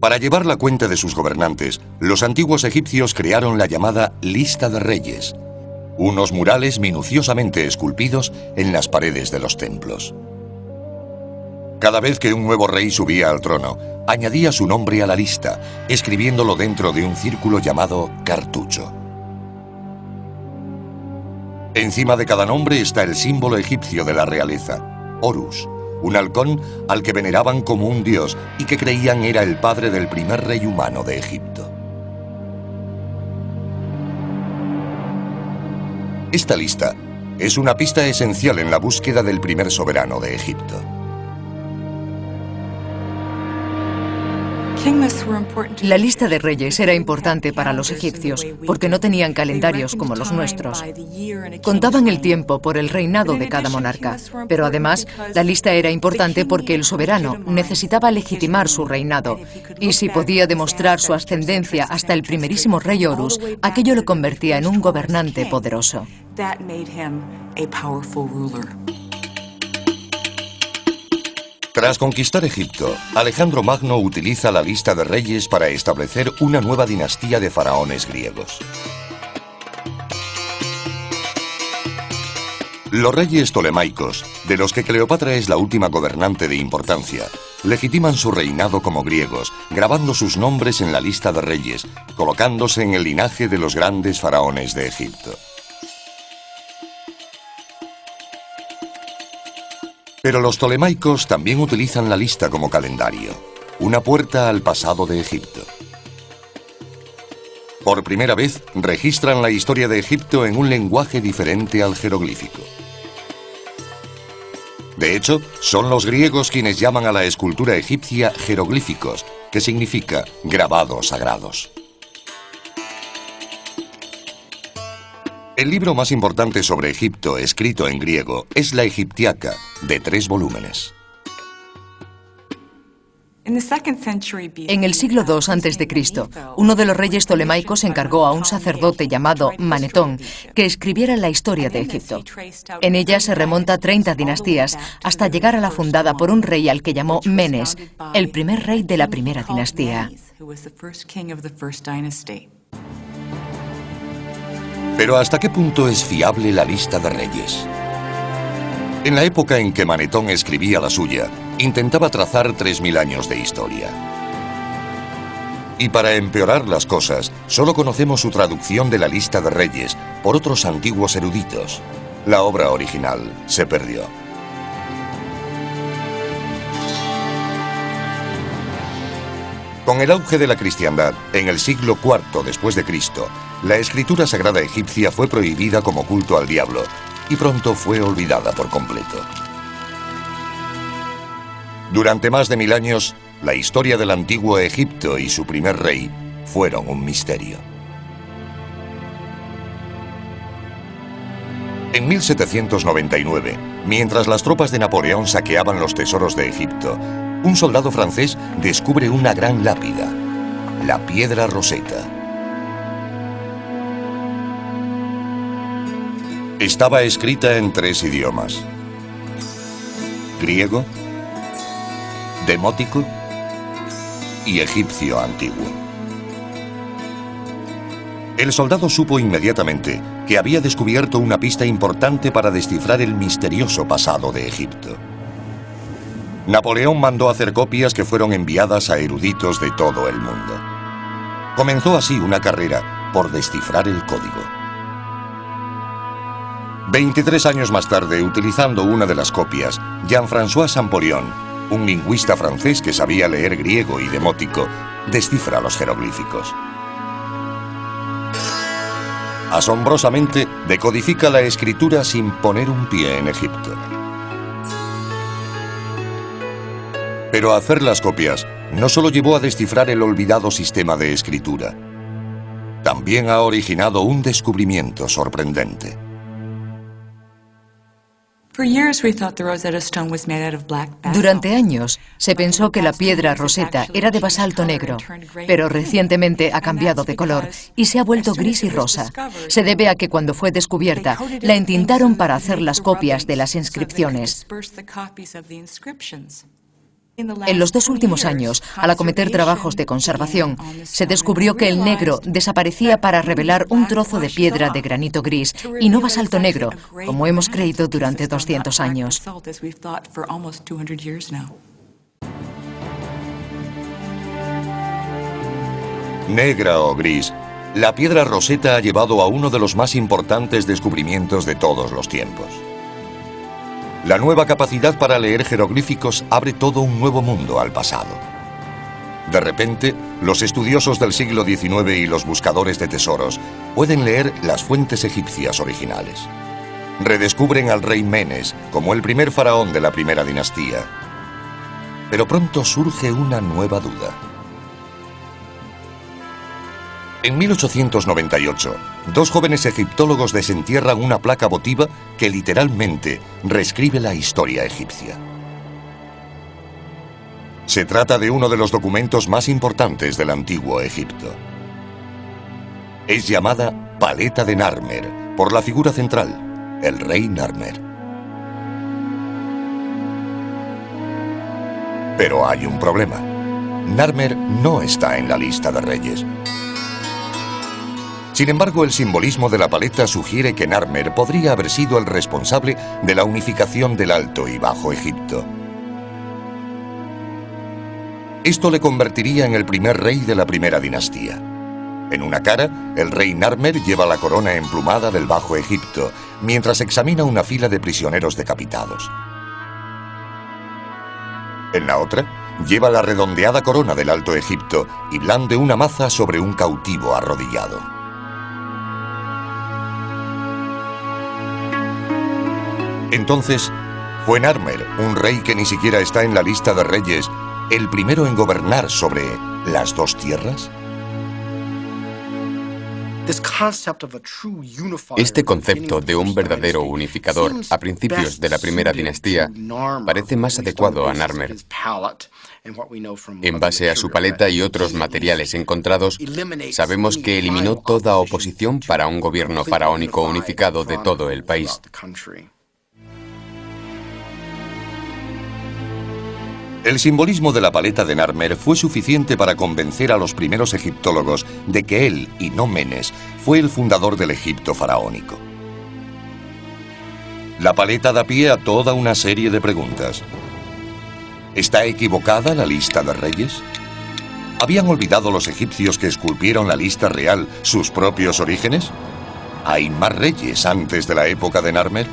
Para llevar la cuenta de sus gobernantes, los antiguos egipcios crearon la llamada Lista de Reyes, unos murales minuciosamente esculpidos en las paredes de los templos. Cada vez que un nuevo rey subía al trono, añadía su nombre a la lista, escribiéndolo dentro de un círculo llamado cartucho. Encima de cada nombre está el símbolo egipcio de la realeza, Horus, un halcón al que veneraban como un dios y que creían era el padre del primer rey humano de Egipto. Esta lista es una pista esencial en la búsqueda del primer soberano de Egipto. La lista de reyes era importante para los egipcios porque no tenían calendarios como los nuestros. Contaban el tiempo por el reinado de cada monarca, pero además la lista era importante porque el soberano necesitaba legitimar su reinado y si podía demostrar su ascendencia hasta el primerísimo rey Horus, aquello lo convertía en un gobernante poderoso. Tras conquistar Egipto, Alejandro Magno utiliza la lista de reyes para establecer una nueva dinastía de faraones griegos. Los reyes tolemaicos, de los que Cleopatra es la última gobernante de importancia, legitiman su reinado como griegos, grabando sus nombres en la lista de reyes, colocándose en el linaje de los grandes faraones de Egipto. Pero los tolemaicos también utilizan la lista como calendario, una puerta al pasado de Egipto. Por primera vez, registran la historia de Egipto en un lenguaje diferente al jeroglífico. De hecho, son los griegos quienes llaman a la escultura egipcia jeroglíficos, que significa grabados sagrados. El libro más importante sobre Egipto, escrito en griego, es la Egiptiaca, de 3 volúmenes. En el siglo II a.C., uno de los reyes tolemaicos encargó a un sacerdote llamado Manetón que escribiera la historia de Egipto. En ella se remonta 30 dinastías hasta llegar a la fundada por un rey al que llamó Menes, el primer rey de la primera dinastía. Pero ¿hasta qué punto es fiable la lista de reyes? En la época en que Manetón escribía la suya, intentaba trazar 3000 años de historia. Y para empeorar las cosas, solo conocemos su traducción de la lista de reyes por otros antiguos eruditos. La obra original se perdió. Con el auge de la cristiandad, en el siglo IV después de Cristo, la escritura sagrada egipcia fue prohibida como culto al diablo y pronto fue olvidada por completo. Durante más de 1000 años, la historia del antiguo Egipto y su primer rey fueron un misterio. En 1799, mientras las tropas de Napoleón saqueaban los tesoros de Egipto, un soldado francés descubre una gran lápida, la Piedra Roseta. Estaba escrita en 3 idiomas: griego, demótico y egipcio antiguo. El soldado supo inmediatamente que había descubierto una pista importante para descifrar el misterioso pasado de Egipto. Napoleón mandó hacer copias que fueron enviadas a eruditos de todo el mundo. Comenzó así una carrera por descifrar el código. 23 años más tarde, utilizando una de las copias, Jean-François Champollion, un lingüista francés que sabía leer griego y demótico, descifra los jeroglíficos. Asombrosamente, decodifica la escritura sin poner un pie en Egipto. Pero hacer las copias no solo llevó a descifrar el olvidado sistema de escritura, también ha originado un descubrimiento sorprendente. Durante años se pensó que la piedra Roseta era de basalto negro, pero recientemente ha cambiado de color y se ha vuelto gris y rosa. Se debe a que cuando fue descubierta, la entintaron para hacer las copias de las inscripciones. En los 2 últimos años, al acometer trabajos de conservación, se descubrió que el negro desaparecía para revelar un trozo de piedra de granito gris y no basalto negro, como hemos creído durante 200 años. Negra o gris, la piedra Rosetta ha llevado a uno de los más importantes descubrimientos de todos los tiempos. La nueva capacidad para leer jeroglíficos abre todo un nuevo mundo al pasado. De repente, los estudiosos del siglo XIX y los buscadores de tesoros pueden leer las fuentes egipcias originales. Redescubren al rey Menes como el primer faraón de la primera dinastía. Pero pronto surge una nueva duda. En 1898, 2 jóvenes egiptólogos desentierran una placa votiva que literalmente reescribe la historia egipcia. Se trata de uno de los documentos más importantes del antiguo Egipto. Es llamada Paleta de Narmer, por la figura central, el rey Narmer. Pero hay un problema. Narmer no está en la lista de reyes. Sin embargo, el simbolismo de la paleta sugiere que Narmer podría haber sido el responsable de la unificación del Alto y Bajo Egipto. Esto le convertiría en el primer rey de la primera dinastía. En una cara, el rey Narmer lleva la corona emplumada del Bajo Egipto, mientras examina una fila de prisioneros decapitados. En la otra, lleva la redondeada corona del Alto Egipto y blande una maza sobre un cautivo arrodillado. Entonces, ¿fue Narmer, un rey que ni siquiera está en la lista de reyes, el primero en gobernar sobre las 2 tierras? Este concepto de un verdadero unificador a principios de la primera dinastía parece más adecuado a Narmer. En base a su paleta y otros materiales encontrados, sabemos que eliminó toda oposición para un gobierno faraónico unificado de todo el país. El simbolismo de la paleta de Narmer fue suficiente para convencer a los primeros egiptólogos de que él, y no Menes, fue el fundador del Egipto faraónico. La paleta da pie a toda una serie de preguntas. ¿Está equivocada la lista de reyes? ¿Habían olvidado los egipcios que esculpieron la lista real sus propios orígenes? ¿Hay más reyes antes de la época de Narmer?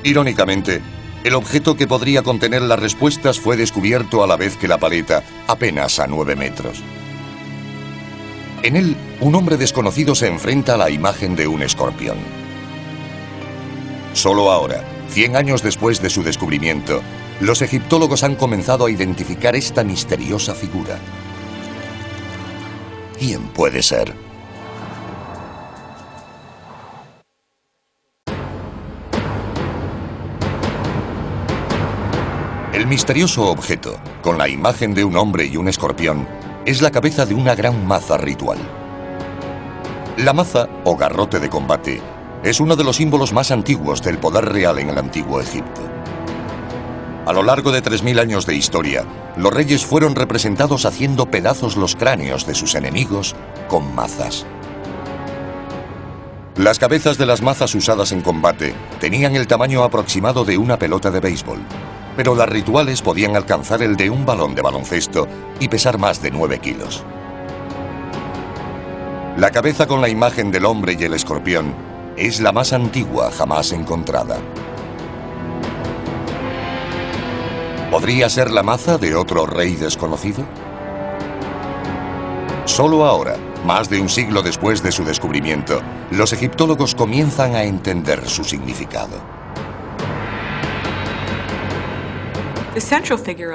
Irónicamente, el objeto que podría contener las respuestas fue descubierto a la vez que la paleta, apenas a 9 metros. En él, un hombre desconocido se enfrenta a la imagen de un escorpión. Solo ahora, 100 años después de su descubrimiento, los egiptólogos han comenzado a identificar esta misteriosa figura. ¿Quién puede ser? El misterioso objeto, con la imagen de un hombre y un escorpión, es la cabeza de una gran maza ritual. La maza, o garrote de combate, es uno de los símbolos más antiguos del poder real en el antiguo Egipto. A lo largo de 3000 años de historia, los reyes fueron representados haciendo pedazos los cráneos de sus enemigos con mazas. Las cabezas de las mazas usadas en combate tenían el tamaño aproximado de una pelota de béisbol, pero las rituales podían alcanzar el de un balón de baloncesto y pesar más de 9 kilos. La cabeza con la imagen del hombre y el escorpión es la más antigua jamás encontrada. ¿Podría ser la maza de otro rey desconocido? Solo ahora, más de un siglo después de su descubrimiento, los egiptólogos comienzan a entender su significado.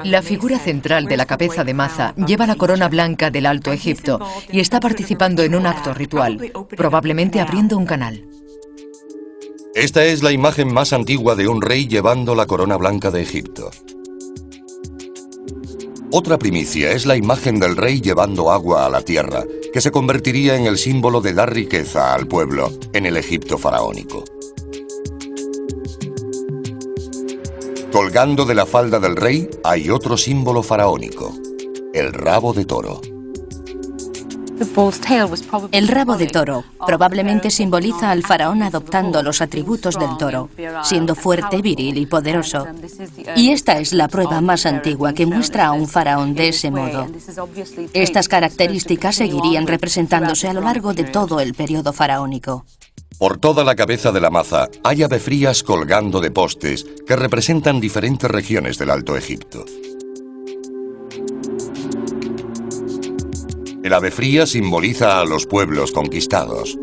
La figura central de la cabeza de maza lleva la corona blanca del Alto Egipto y está participando en un acto ritual, probablemente abriendo un canal. Esta es la imagen más antigua de un rey llevando la corona blanca de Egipto. Otra primicia es la imagen del rey llevando agua a la tierra, que se convertiría en el símbolo de dar riqueza al pueblo en el Egipto faraónico. Colgando de la falda del rey hay otro símbolo faraónico, el rabo de toro. El rabo de toro probablemente simboliza al faraón adoptando los atributos del toro, siendo fuerte, viril y poderoso. Y esta es la prueba más antigua que muestra a un faraón de ese modo. Estas características seguirían representándose a lo largo de todo el periodo faraónico. Por toda la cabeza de la maza hay avefrías colgando de postes que representan diferentes regiones del Alto Egipto. El avefría simboliza a los pueblos conquistados.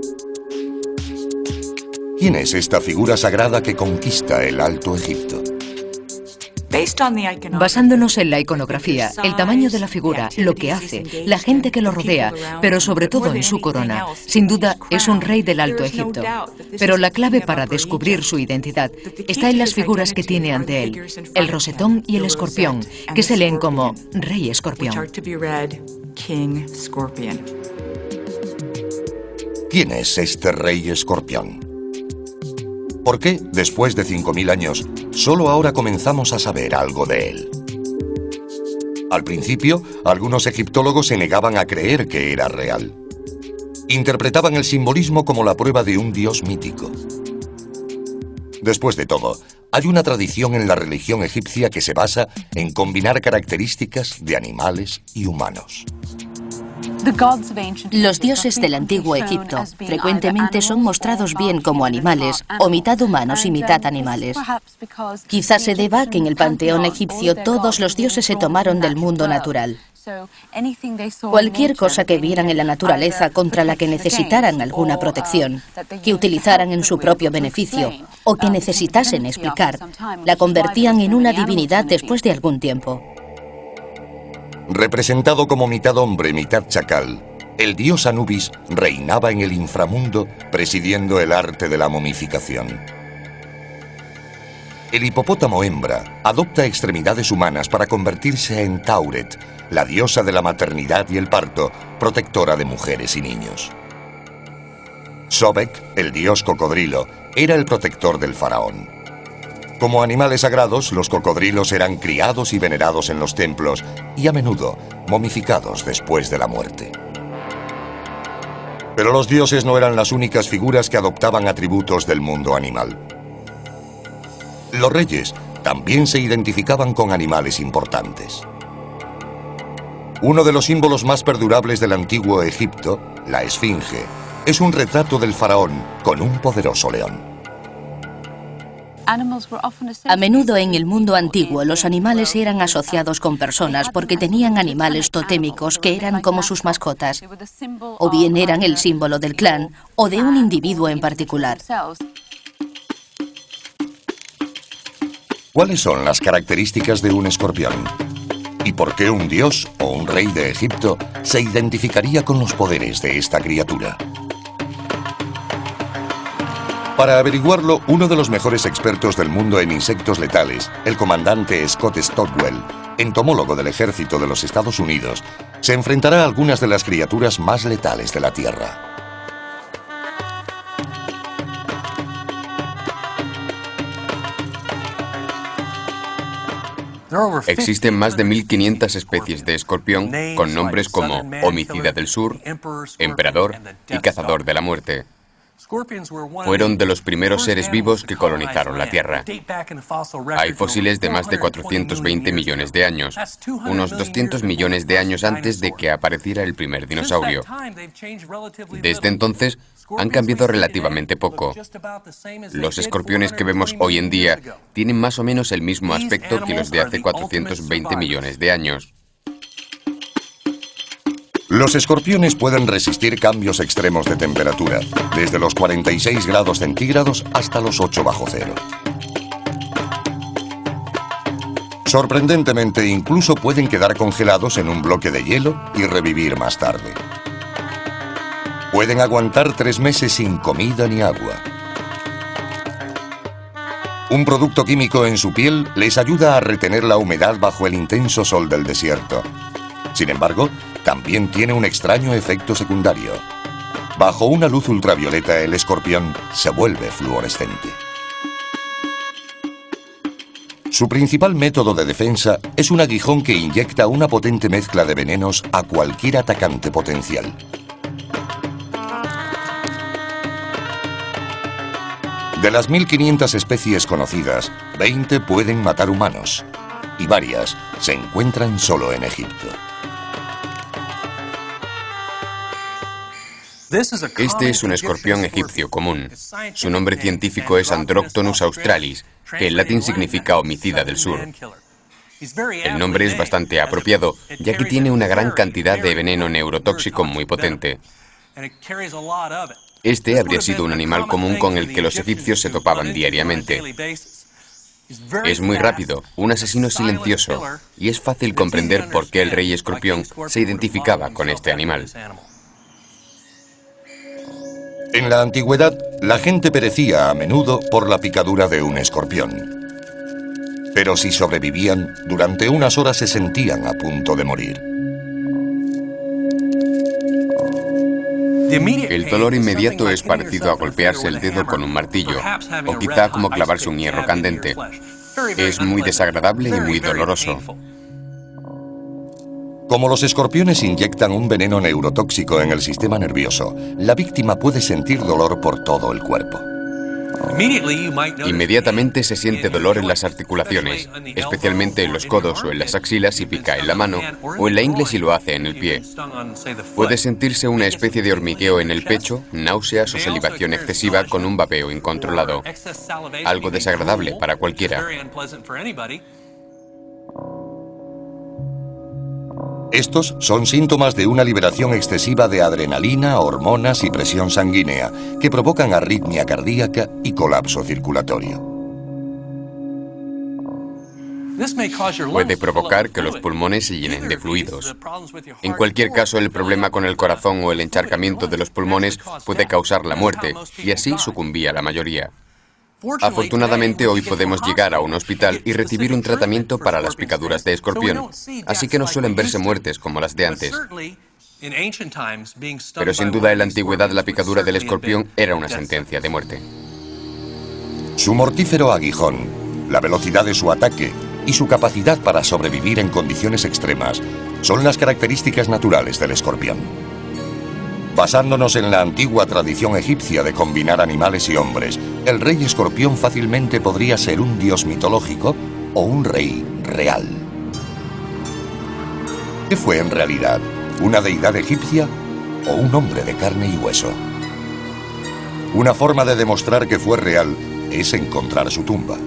¿Quién es esta figura sagrada que conquista el Alto Egipto? Basándonos en la iconografía, el tamaño de la figura, lo que hace, la gente que lo rodea, pero sobre todo en su corona, sin duda es un rey del Alto Egipto. Pero la clave para descubrir su identidad está en las figuras que tiene ante él, el rosetón y el escorpión, que se leen como Rey Escorpión. ¿Quién es este Rey Escorpión? ¿Por qué, después de 5000 años, solo ahora comenzamos a saber algo de él? Al principio, algunos egiptólogos se negaban a creer que era real. Interpretaban el simbolismo como la prueba de un dios mítico. Después de todo, hay una tradición en la religión egipcia que se basa en combinar características de animales y humanos. Los dioses del antiguo Egipto frecuentemente son mostrados bien como animales, o mitad humanos y mitad animales. Quizás se deba a que en el panteón egipcio todos los dioses se tomaron del mundo natural. Cualquier cosa que vieran en la naturaleza contra la que necesitaran alguna protección, que utilizaran en su propio beneficio o que necesitasen explicar, la convertían en una divinidad después de algún tiempo. Representado como mitad hombre, mitad chacal, el dios Anubis reinaba en el inframundo, presidiendo el arte de la momificación. El hipopótamo hembra adopta extremidades humanas para convertirse en Tauret, la diosa de la maternidad y el parto, protectora de mujeres y niños. Sobek, el dios cocodrilo, era el protector del faraón. Como animales sagrados, los cocodrilos eran criados y venerados en los templos y a menudo momificados después de la muerte. Pero los dioses no eran las únicas figuras que adoptaban atributos del mundo animal. Los reyes también se identificaban con animales importantes. Uno de los símbolos más perdurables del antiguo Egipto, la esfinge, es un retrato del faraón con un poderoso león. A menudo en el mundo antiguo los animales eran asociados con personas porque tenían animales totémicos que eran como sus mascotas, o bien eran el símbolo del clan o de un individuo en particular. ¿Cuáles son las características de un escorpión? ¿Y por qué un dios o un rey de Egipto se identificaría con los poderes de esta criatura? Para averiguarlo, uno de los mejores expertos del mundo en insectos letales, el comandante Scott Stockwell, entomólogo del ejército de los Estados Unidos, se enfrentará a algunas de las criaturas más letales de la Tierra. Existen más de 1500 especies de escorpión con nombres como homicida del sur, emperador y cazador de la muerte. Fueron de los primeros seres vivos que colonizaron la Tierra. Hay fósiles de más de 420 millones de años, unos 200 millones de años antes de que apareciera el primer dinosaurio. Desde entonces, han cambiado relativamente poco. Los escorpiones que vemos hoy en día tienen más o menos el mismo aspecto que los de hace 420 millones de años. Los escorpiones pueden resistir cambios extremos de temperatura, desde los 46 grados centígrados hasta los 8 bajo cero. Sorprendentemente, incluso pueden quedar congelados en un bloque de hielo y revivir más tarde. Pueden aguantar 3 meses sin comida ni agua. Un producto químico en su piel les ayuda a retener la humedad bajo el intenso sol del desierto. Sin embargo, también tiene un extraño efecto secundario. Bajo una luz ultravioleta, el escorpión se vuelve fluorescente. Su principal método de defensa es un aguijón que inyecta una potente mezcla de venenos a cualquier atacante potencial. De las 1500 especies conocidas, 20 pueden matar humanos y varias se encuentran solo en Egipto. Este es un escorpión egipcio común. Su nombre científico es Androctonus australis, que en latín significa homicida del sur. El nombre es bastante apropiado, ya que tiene una gran cantidad de veneno neurotóxico muy potente. Este habría sido un animal común con el que los egipcios se topaban diariamente. Es muy rápido, un asesino silencioso, y es fácil comprender por qué el rey escorpión se identificaba con este animal. En la antigüedad, la gente perecía a menudo por la picadura de un escorpión. Pero si sobrevivían, durante unas horas se sentían a punto de morir. El dolor inmediato es parecido a golpearse el dedo con un martillo, o quizá como clavarse un hierro candente. Es muy desagradable y muy doloroso. Como los escorpiones inyectan un veneno neurotóxico en el sistema nervioso, la víctima puede sentir dolor por todo el cuerpo. Inmediatamente se siente dolor en las articulaciones, especialmente en los codos o en las axilas si pica en la mano, o en la ingle si lo hace en el pie. Puede sentirse una especie de hormigueo en el pecho, náuseas o salivación excesiva con un vapeo incontrolado. Algo desagradable para cualquiera. Estos son síntomas de una liberación excesiva de adrenalina, hormonas y presión sanguínea, que provocan arritmia cardíaca y colapso circulatorio. Puede provocar que los pulmones se llenen de fluidos. En cualquier caso, el problema con el corazón o el encharcamiento de los pulmones puede causar la muerte, y así sucumbía la mayoría. Afortunadamente, hoy podemos llegar a un hospital y recibir un tratamiento para las picaduras de escorpión, así que no suelen verse muertes como las de antes. Pero sin duda en la antigüedad la picadura del escorpión era una sentencia de muerte. Su mortífero aguijón, la velocidad de su ataque y su capacidad para sobrevivir en condiciones extremas son las características naturales del escorpión. Basándonos en la antigua tradición egipcia de combinar animales y hombres, el rey escorpión fácilmente podría ser un dios mitológico o un rey real. ¿Qué fue en realidad? ¿Una deidad egipcia o un hombre de carne y hueso? Una forma de demostrar que fue real es encontrar su tumba.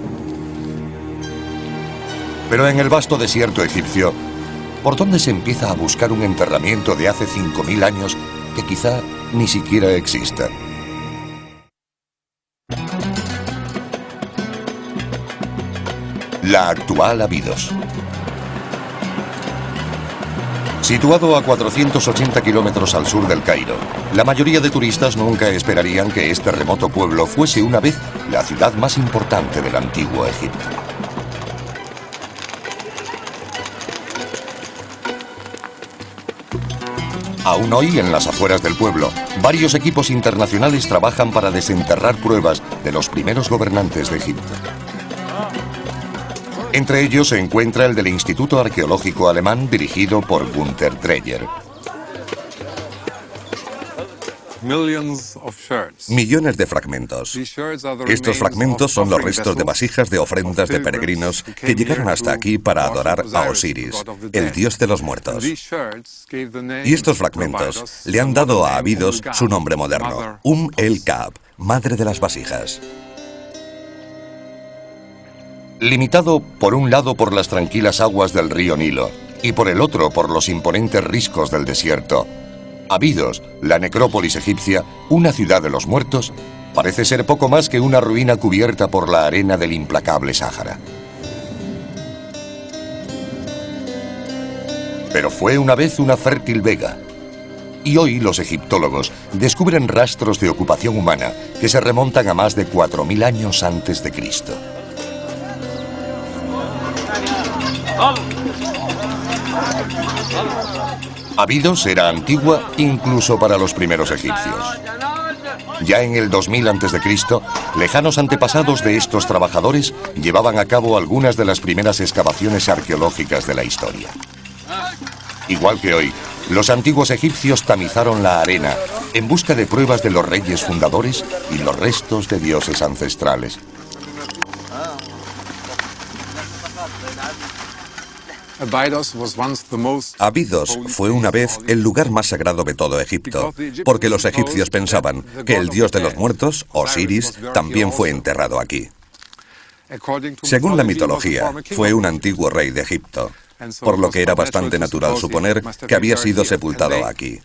Pero en el vasto desierto egipcio, ¿por dónde se empieza a buscar un enterramiento de hace 5000 años que quizá ni siquiera exista? La actual Abidos. Situado a 480 kilómetros al sur del Cairo, la mayoría de turistas nunca esperarían que este remoto pueblo fuese una vez la ciudad más importante del antiguo Egipto. Aún hoy, en las afueras del pueblo, varios equipos internacionales trabajan para desenterrar pruebas de los primeros gobernantes de Egipto. Entre ellos se encuentra el del Instituto Arqueológico Alemán dirigido por Günther Dreyer. Millones de fragmentos. Estos fragmentos son los restos de vasijas de ofrendas de peregrinos que llegaron hasta aquí para adorar a Osiris, el dios de los muertos. Y estos fragmentos le han dado a Abidos su nombre moderno, el-Kab, madre de las vasijas. Limitado por un lado por las tranquilas aguas del río Nilo y por el otro por los imponentes riscos del desierto, Abidos, la necrópolis egipcia, una ciudad de los muertos, parece ser poco más que una ruina cubierta por la arena del implacable Sáhara. Pero fue una vez una fértil vega. Y hoy los egiptólogos descubren rastros de ocupación humana que se remontan a más de 4000 años antes de Cristo. Abidos era antigua incluso para los primeros egipcios. Ya en el 2000 a.C., lejanos antepasados de estos trabajadores llevaban a cabo algunas de las primeras excavaciones arqueológicas de la historia. Igual que hoy, los antiguos egipcios tamizaron la arena en busca de pruebas de los reyes fundadores y los restos de dioses ancestrales. Abidos fue una vez el lugar más sagrado de todo Egipto, porque los egipcios pensaban que el dios de los muertos, Osiris, también fue enterrado aquí. Según la mitología, fue un antiguo rey de Egipto, por lo que era bastante natural suponer que había sido sepultado aquí.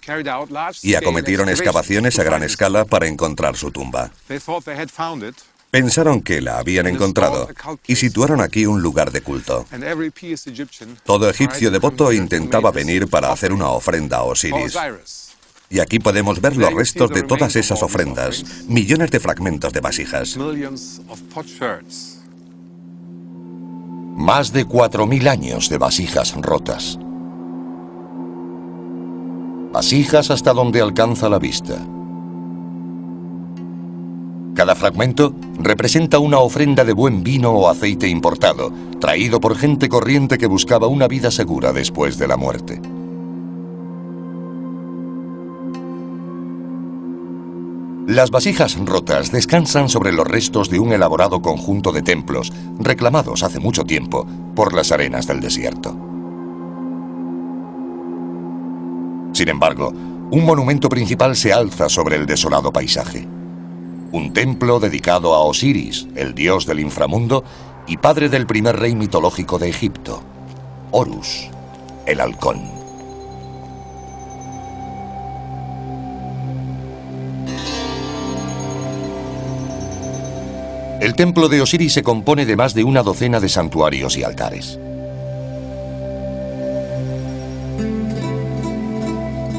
Y acometieron excavaciones a gran escala para encontrar su tumba. Pensaron que la habían encontrado y situaron aquí un lugar de culto. Todo egipcio devoto intentaba venir para hacer una ofrenda a Osiris. Y aquí podemos ver los restos de todas esas ofrendas, millones de fragmentos de vasijas. Más de 4.000 años de vasijas rotas. Vasijas hasta donde alcanza la vista. Cada fragmento representa una ofrenda de buen vino o aceite importado, traído por gente corriente que buscaba una vida segura después de la muerte. Las vasijas rotas descansan sobre los restos de un elaborado conjunto de templos, reclamados hace mucho tiempo por las arenas del desierto. Sin embargo, un monumento principal se alza sobre el desolado paisaje. Un templo dedicado a Osiris, el dios del inframundo y padre del primer rey mitológico de Egipto, Horus, el halcón. El templo de Osiris se compone de más de una docena de santuarios y altares.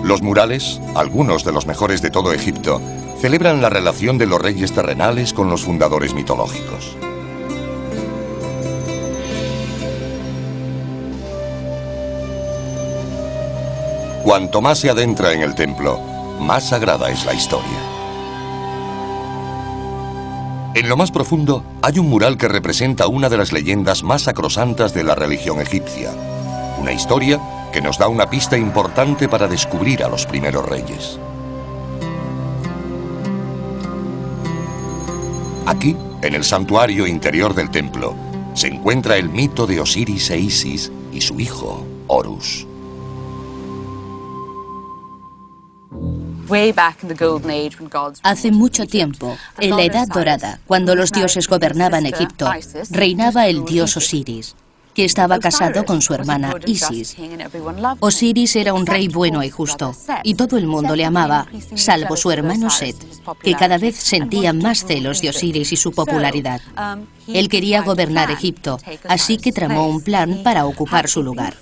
Los murales, algunos de los mejores de todo Egipto, celebran la relación de los reyes terrenales con los fundadores mitológicos. Cuanto más se adentra en el templo, más sagrada es la historia. En lo más profundo hay un mural que representa una de las leyendas más sacrosantas de la religión egipcia. Una historia que nos da una pista importante para descubrir a los primeros reyes. Aquí, en el santuario interior del templo, se encuentra el mito de Osiris e Isis y su hijo, Horus. Hace mucho tiempo, en la Edad Dorada, cuando los dioses gobernaban Egipto, reinaba el dios Osiris, que estaba casado con su hermana Isis. Osiris era un rey bueno y justo, y todo el mundo le amaba, salvo su hermano Set, que cada vez sentía más celos de Osiris y su popularidad. Él quería gobernar Egipto, así que tramó un plan para ocupar su lugar.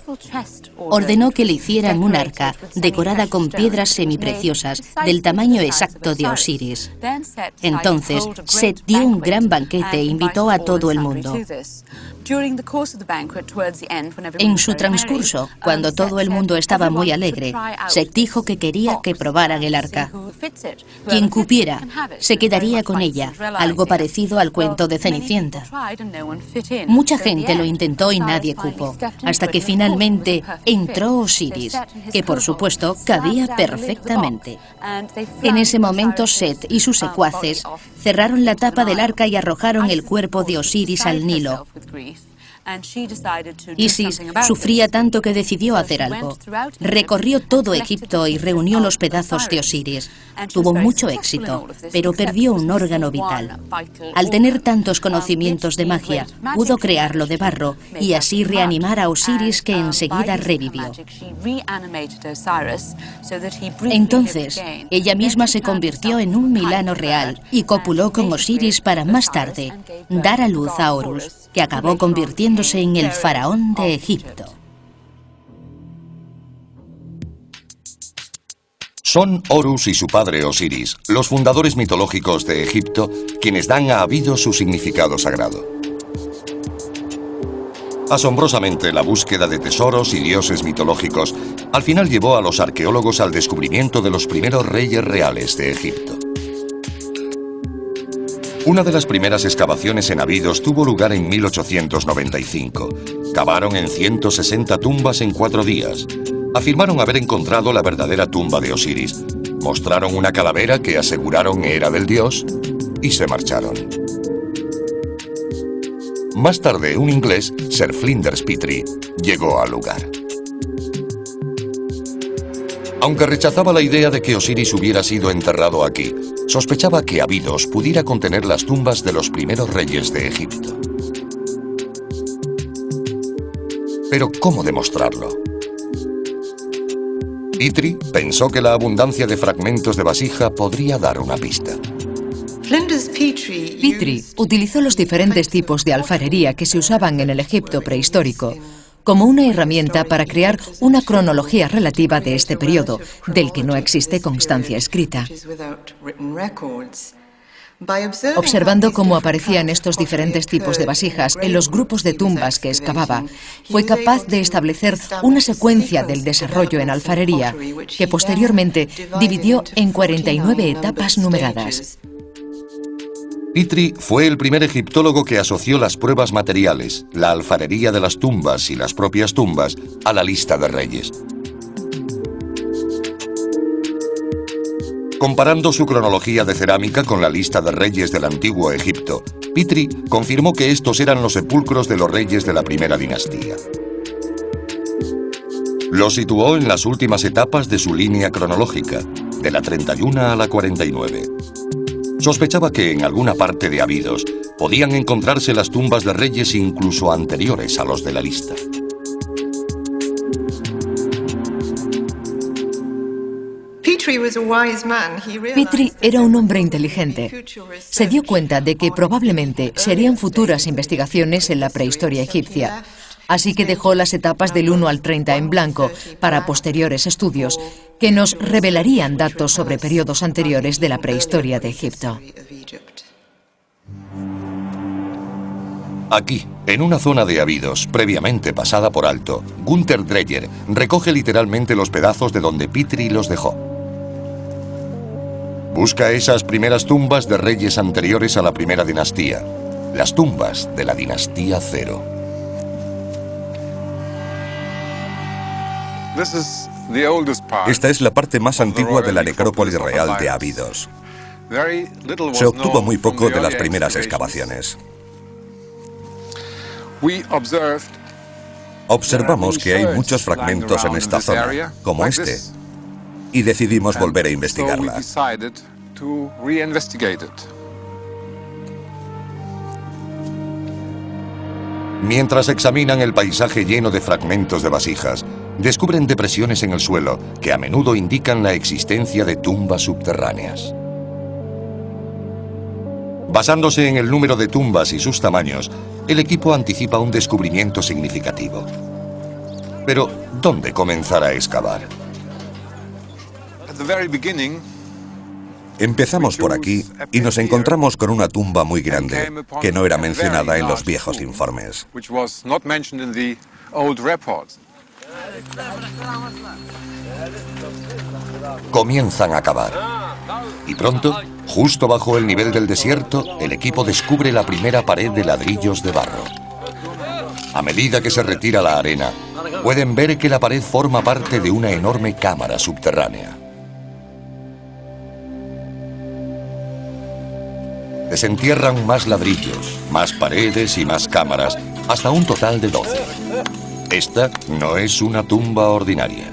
Ordenó que le hicieran un arca decorada con piedras semipreciosas del tamaño exacto de Osiris. Entonces, Set dio un gran banquete e invitó a todo el mundo. En su transcurso, cuando todo el mundo estaba muy alegre, Set dijo que quería que probaran el arca. Quien cupiera, se quedaría con ella, algo parecido al cuento de Cenicienta. Mucha gente lo intentó y nadie cupo, hasta que finalmente entró Osiris, que por supuesto cabía perfectamente. En ese momento Set y sus secuaces cerraron la tapa del arca y arrojaron el cuerpo de Osiris al Nilo. Isis sufría tanto que decidió hacer algo. Recorrió todo Egipto y reunió los pedazos de Osiris. Tuvo mucho éxito, pero perdió un órgano vital. Al tener tantos conocimientos de magia, pudo crearlo de barro y así reanimar a Osiris, que enseguida revivió. Entonces, ella misma se convirtió en un milano real y copuló con Osiris para más tarde dar a luz a Horus, que acabó convirtiéndose en el faraón de Egipto. Son Horus y su padre Osiris, los fundadores mitológicos de Egipto, quienes dan a Abidos su significado sagrado. Asombrosamente, la búsqueda de tesoros y dioses mitológicos al final llevó a los arqueólogos al descubrimiento de los primeros reyes reales de Egipto. Una de las primeras excavaciones en Abidos tuvo lugar en 1895. Cavaron en 160 tumbas en 4 días. Afirmaron haber encontrado la verdadera tumba de Osiris. Mostraron una calavera que aseguraron era del dios y se marcharon. Más tarde, un inglés, Sir Flinders Petrie, llegó al lugar. Aunque rechazaba la idea de que Osiris hubiera sido enterrado aquí, sospechaba que Abidos pudiera contener las tumbas de los primeros reyes de Egipto. Pero, ¿cómo demostrarlo? Petrie pensó que la abundancia de fragmentos de vasija podría dar una pista. Petrie utilizó los diferentes tipos de alfarería que se usaban en el Egipto prehistórico como una herramienta para crear una cronología relativa de este periodo, del que no existe constancia escrita. Observando cómo aparecían estos diferentes tipos de vasijas en los grupos de tumbas que excavaba, fue capaz de establecer una secuencia del desarrollo en alfarería que posteriormente dividió en 49 etapas numeradas. Petrie fue el primer egiptólogo que asoció las pruebas materiales, la alfarería de las tumbas y las propias tumbas a la lista de reyes. Comparando su cronología de cerámica con la lista de reyes del antiguo Egipto, Petrie confirmó que estos eran los sepulcros de los reyes de la primera dinastía. Los situó en las últimas etapas de su línea cronológica, de la 31 a la 49. Sospechaba que en alguna parte de Abidos podían encontrarse las tumbas de reyes incluso anteriores a los de la lista. Petrie era un hombre inteligente. Se dio cuenta de que probablemente serían futuras investigaciones en la prehistoria egipcia, así que dejó las etapas del 1 al 30 en blanco para posteriores estudios que nos revelarían datos sobre periodos anteriores de la prehistoria de Egipto. Aquí, en una zona de Abidos previamente pasada por alto, Gunther Dreyer recoge literalmente los pedazos de donde Petrie los dejó. Busca esas primeras tumbas de reyes anteriores a la primera dinastía, las tumbas de la dinastía Cero. Esta es la parte más antigua de la necrópolis real de Abidos. Se obtuvo muy poco de las primeras excavaciones. Observamos que hay muchos fragmentos en esta zona, como este, y decidimos volver a investigarla. Mientras examinan el paisaje lleno de fragmentos de vasijas, descubren depresiones en el suelo que a menudo indican la existencia de tumbas subterráneas. Basándose en el número de tumbas y sus tamaños, el equipo anticipa un descubrimiento significativo. Pero, ¿dónde comenzar a excavar? Empezamos por aquí y nos encontramos con una tumba muy grande que no era mencionada en los viejos informes. Comienzan a cavar. Y pronto, justo bajo el nivel del desierto, el equipo descubre la primera pared de ladrillos de barro. A medida que se retira la arena, pueden ver que la pared forma parte de una enorme cámara subterránea. Desentierran más ladrillos, más paredes y más cámaras, hasta un total de 12. Esta no es una tumba ordinaria.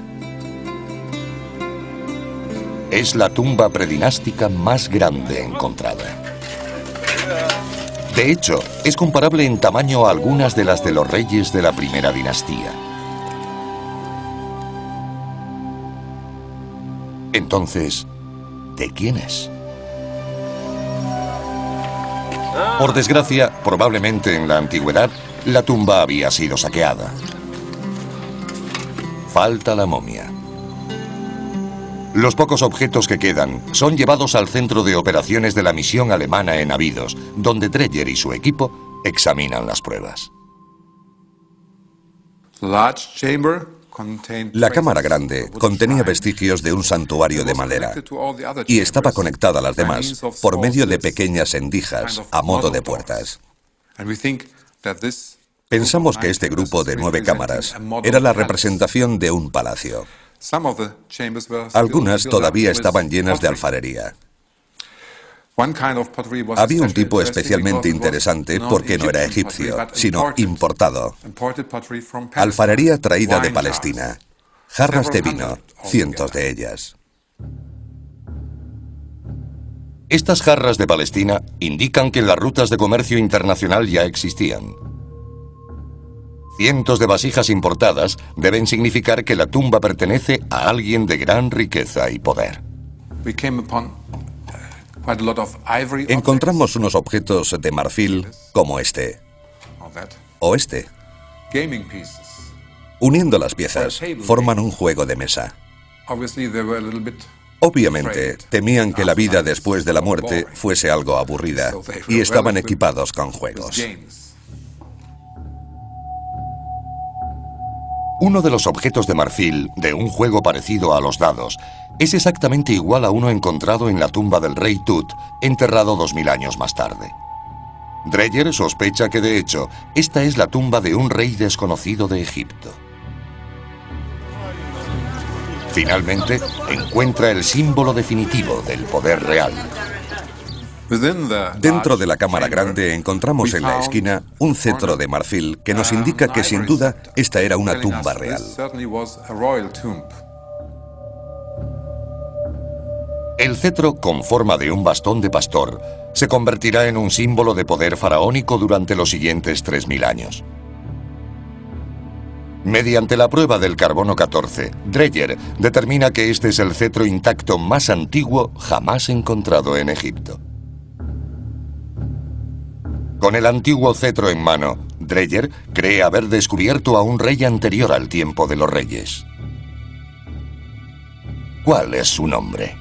Es la tumba predinástica más grande encontrada. De hecho, es comparable en tamaño a algunas de las de los reyes de la primera dinastía. Entonces, ¿de quién es? Por desgracia, probablemente en la antigüedad, la tumba había sido saqueada. Falta la momia. Los pocos objetos que quedan son llevados al centro de operaciones de la misión alemana en Abidos, donde Dreyer y su equipo examinan las pruebas. La cámara grande contenía vestigios de un santuario de madera y estaba conectada a las demás por medio de pequeñas endijas a modo de puertas. Pensamos que este grupo de 9 cámaras era la representación de un palacio. Algunas todavía estaban llenas de alfarería. Había un tipo especialmente interesante porque no era egipcio, sino importado. Alfarería traída de Palestina. Jarras de vino, cientos de ellas. Estas jarras de Palestina indican que las rutas de comercio internacional ya existían. Cientos de vasijas importadas deben significar que la tumba pertenece a alguien de gran riqueza y poder. Encontramos unos objetos de marfil como este o este. Uniendo las piezas, forman un juego de mesa. Obviamente, temían que la vida después de la muerte fuese algo aburrida y estaban equipados con juegos. Uno de los objetos de marfil de un juego parecido a los dados es exactamente igual a uno encontrado en la tumba del rey Tut, enterrado 2000 años más tarde. Dreyer sospecha que, de hecho, esta es la tumba de un rey desconocido de Egipto. Finalmente, encuentra el símbolo definitivo del poder real. Dentro de la cámara grande encontramos en la esquina un cetro de marfil que nos indica que sin duda esta era una tumba real. El cetro, con forma de un bastón de pastor, se convertirá en un símbolo de poder faraónico durante los siguientes 3000 años. Mediante la prueba del carbono 14, Dreyer determina que este es el cetro intacto más antiguo jamás encontrado en Egipto. Con el antiguo cetro en mano, Dreyer cree haber descubierto a un rey anterior al tiempo de los reyes. ¿Cuál es su nombre?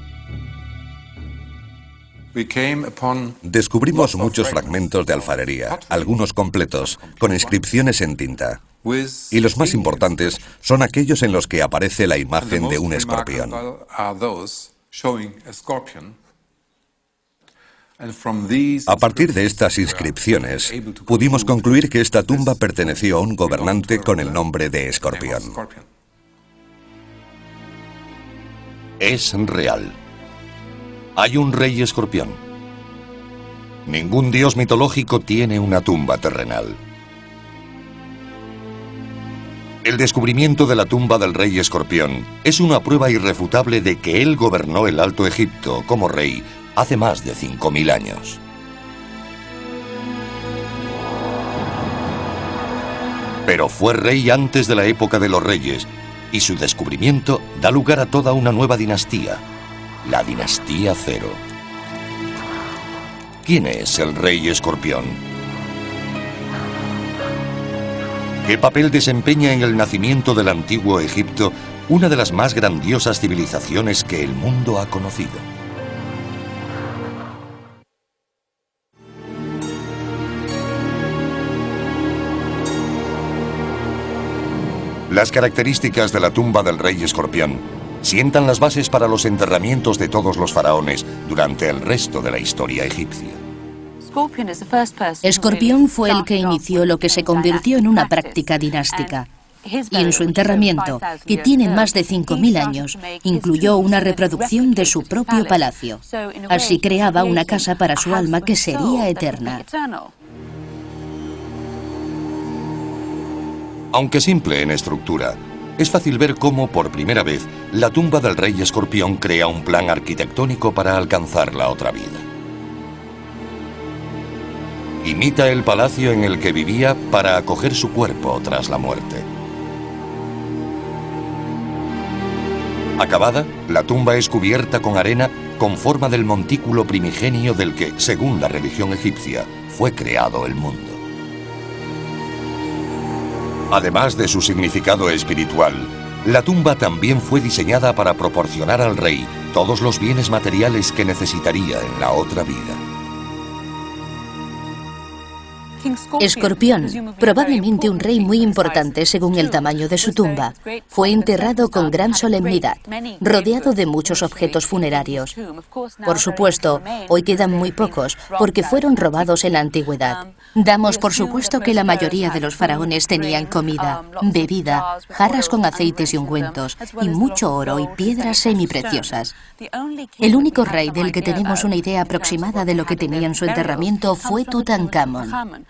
Descubrimos muchos fragmentos de alfarería, algunos completos, con inscripciones en tinta. Y los más importantes son aquellos en los que aparece la imagen de un escorpión. A partir de estas inscripciones, pudimos concluir que esta tumba perteneció a un gobernante con el nombre de Escorpión. Es real. Hay un rey escorpión. Ningún dios mitológico tiene una tumba terrenal. El descubrimiento de la tumba del rey escorpión es una prueba irrefutable de que él gobernó el Alto Egipto como rey hace más de 5000 años. Pero fue rey antes de la época de los reyes, y su descubrimiento da lugar a toda una nueva dinastía, la dinastía Cero. ¿Quién es el rey escorpión? ¿Qué papel desempeña en el nacimiento del antiguo Egipto, una de las más grandiosas civilizaciones que el mundo ha conocido? Las características de la tumba del rey escorpión sientan las bases para los enterramientos de todos los faraones durante el resto de la historia egipcia. Escorpión fue el que inició lo que se convirtió en una práctica dinástica. Y en su enterramiento, que tiene más de 5000 años, incluyó una reproducción de su propio palacio. Así creaba una casa para su alma que sería eterna. Aunque simple en estructura, es fácil ver cómo, por primera vez, la tumba del rey escorpión crea un plan arquitectónico para alcanzar la otra vida. Imita el palacio en el que vivía para acoger su cuerpo tras la muerte. Acabada, la tumba es cubierta con arena con forma del montículo primigenio del que, según la religión egipcia, fue creado el mundo. Además de su significado espiritual, la tumba también fue diseñada para proporcionar al rey todos los bienes materiales que necesitaría en la otra vida. Escorpión, probablemente un rey muy importante según el tamaño de su tumba, fue enterrado con gran solemnidad, rodeado de muchos objetos funerarios. Por supuesto, hoy quedan muy pocos, porque fueron robados en la antigüedad. Damos por supuesto que la mayoría de los faraones tenían comida, bebida, jarras con aceites y ungüentos, y mucho oro y piedras semipreciosas. El único rey del que tenemos una idea aproximada de lo que tenía en su enterramiento fue Tutankamón.